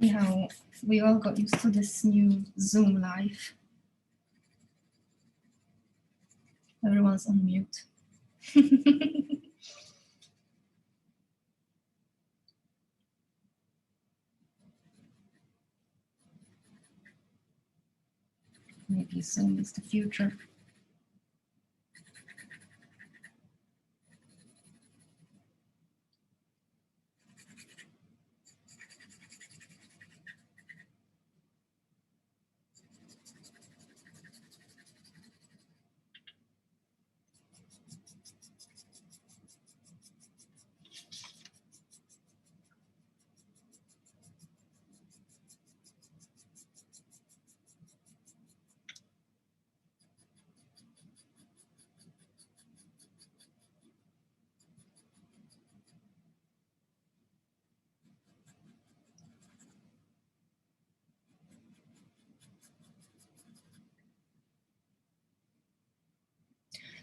Anyhow, we all got used to this new Zoom life. Everyone's on mute. Maybe Zoom is the future.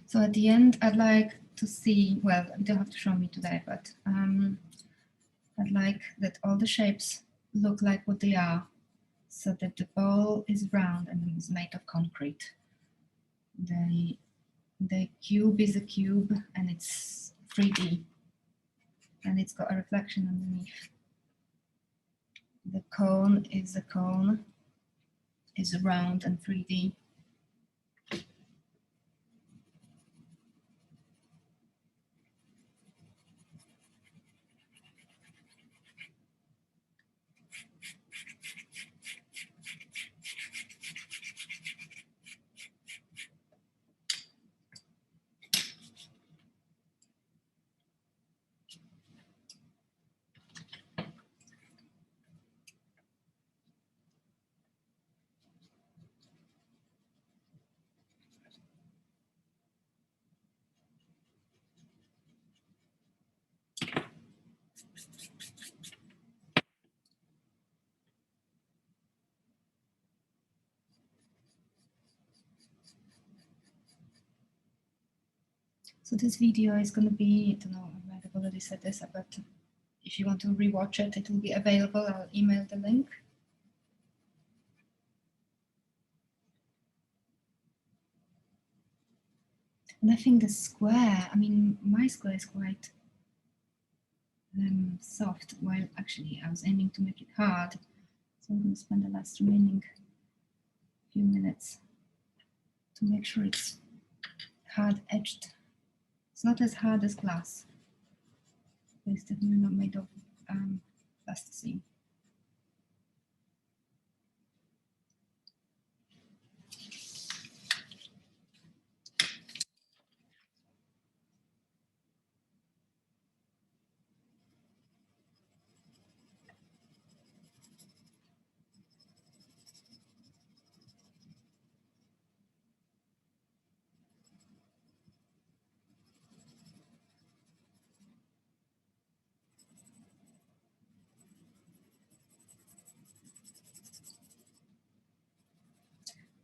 So at the end, I'd like to see, well, you don't have to show me today, but I'd like that all the shapes look like what they are, so that the ball is round and is made of concrete. The cube is a cube and it's 3D, and it's got a reflection underneath. The cone is a cone, is round and 3D. So this video is going to be, I don't know, I might have already said this, but if you want to rewatch it, it will be available. I'll email the link. And I think the square, I mean, my square is quite soft, while actually I was aiming to make it hard. So I'm going to spend the last remaining few minutes to make sure it's hard edged. It's not as hard as glass, but it's definitely not made of plasticine.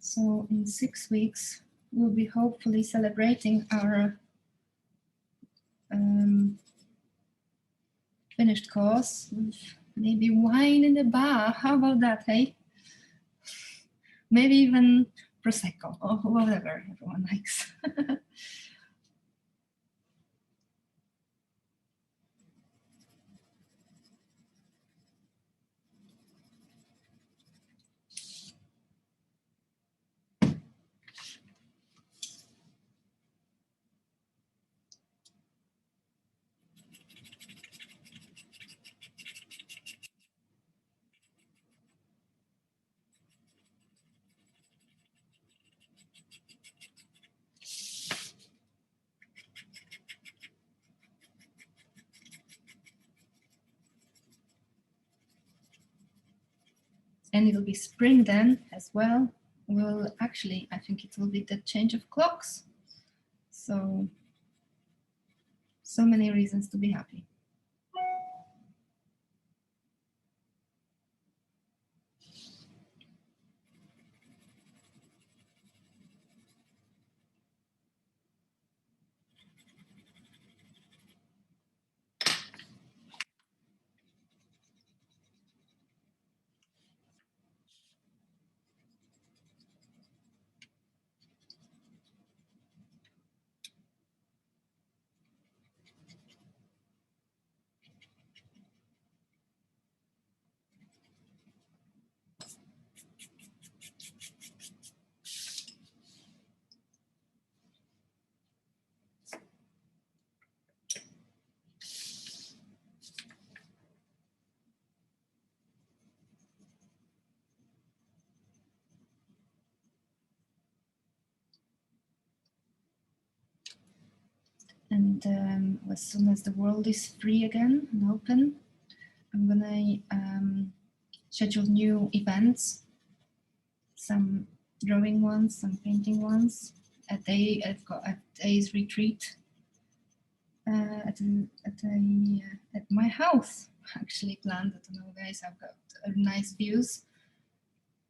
So in 6 weeks, we'll be hopefully celebrating our finished course with maybe wine in the bar. How about that, hey? Maybe even Prosecco or whatever everyone likes. And it'll be spring then as well. Well, actually, I think it will be the change of clocks. So many reasons to be happy. And as soon as the world is free again and open, I'm gonna schedule new events, some drawing ones, some painting ones. I've got a day's retreat at my house actually planned. I don't know, guys. I've got nice views,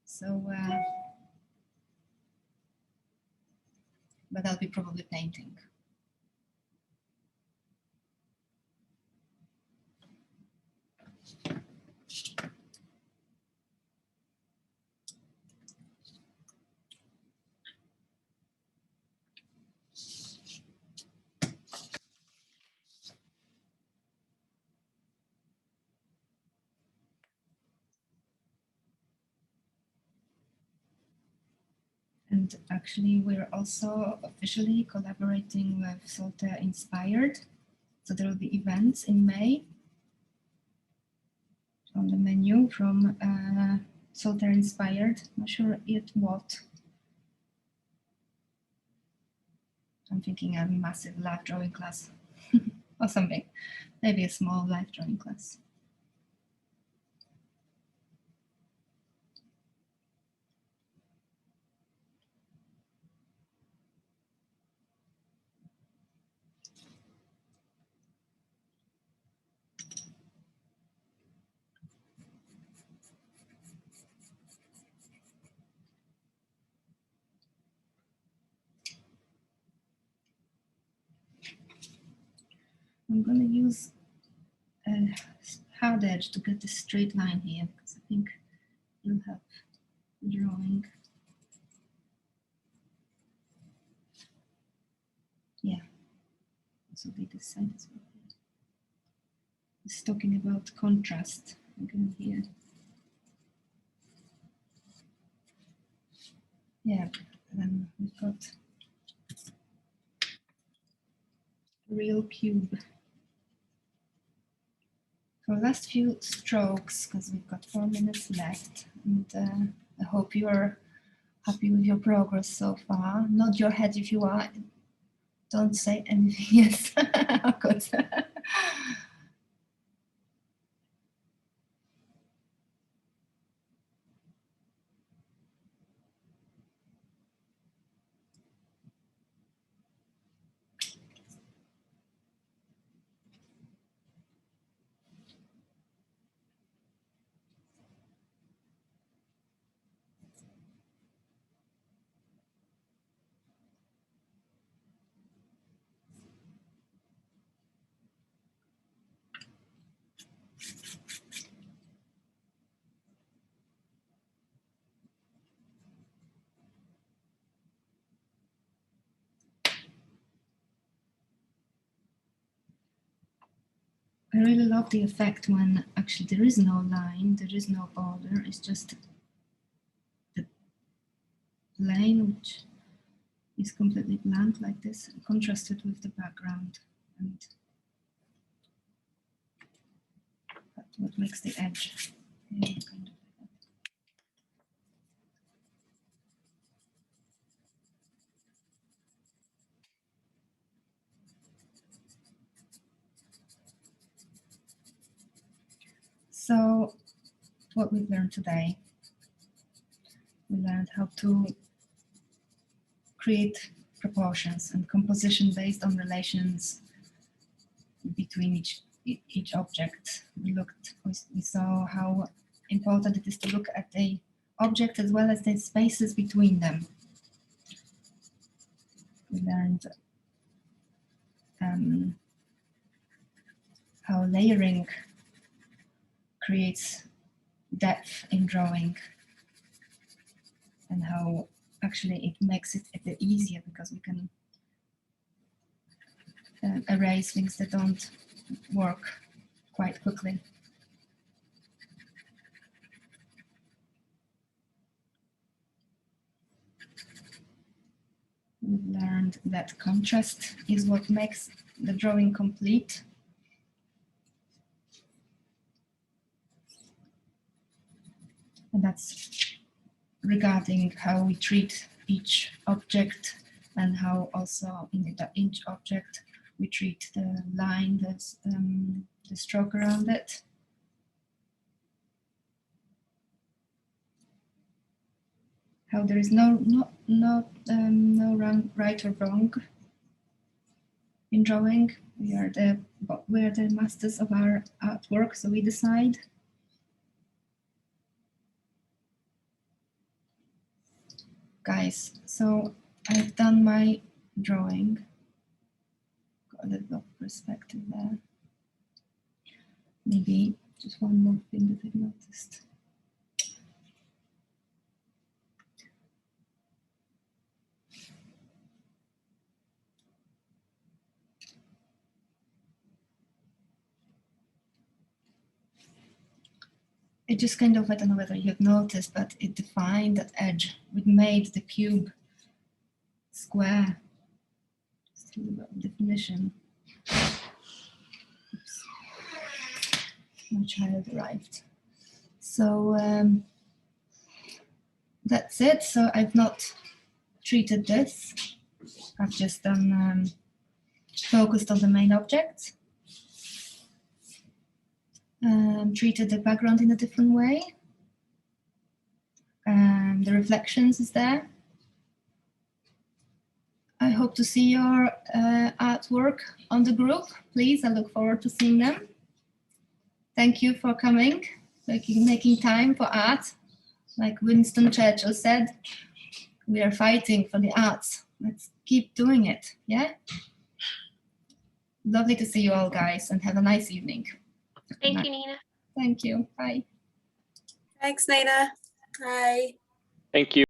so but I'll be probably painting. And actually, we're also officially collaborating with thethe Inspired. So there will be events in May on the menu from thethe Inspired. Not sure yet what. I'm thinking a massive live drawing class or something. Maybe a small live drawing class. I'm going to use a hard edge to get a straight line here because I think it'll help drawing. Yeah, also be this side as well. It's talking about contrast again here. Yeah, then we've got a real cube. For last few strokes, because we've got 4 minutes left, and I hope you are happy with your progress so far. Nod your head if you are. Don't say anything. Yes, of course. I really love the effect when actually there is no line, there is no border, it's just the plane which is completely blank like this, contrasted with the background, and that's what makes the edge. Yeah, kind of. So what we've learned today, we learned how to create proportions and composition based on relations between each object. We saw how important it is to look at the object as well as the spaces between them. We learned how layering creates depth in drawing, and how actually it makes it a bit easier because we can erase things that don't work quite quickly. We've learned that contrast is what makes the drawing complete. And that's regarding how we treat each object, and how also in each object we treat the line, the stroke around it. How there is no right or wrong in drawing. We're the masters of our artwork, so we decide. Guys, so I've done my drawing. Got a little bit of perspective there. Maybe just one more thing that I've noticed. It just kind of, I don't know whether you've noticed, but it defined that edge. It made the cube square. Just a little bit of definition. Oops. My child arrived. So that's it. So I've not treated this. I've just done focused on the main object. Treated the background in a different way. The reflections is there. I hope to see your artwork on the group. Please, I look forward to seeing them. Thank you for coming, making time for art. Like Winston Churchill said, we are fighting for the arts. Let's keep doing it, yeah? Lovely to see you all, guys, and have a nice evening. Thank you, Nina. Thank you. Bye. Thanks, Nina. Bye. Thank you.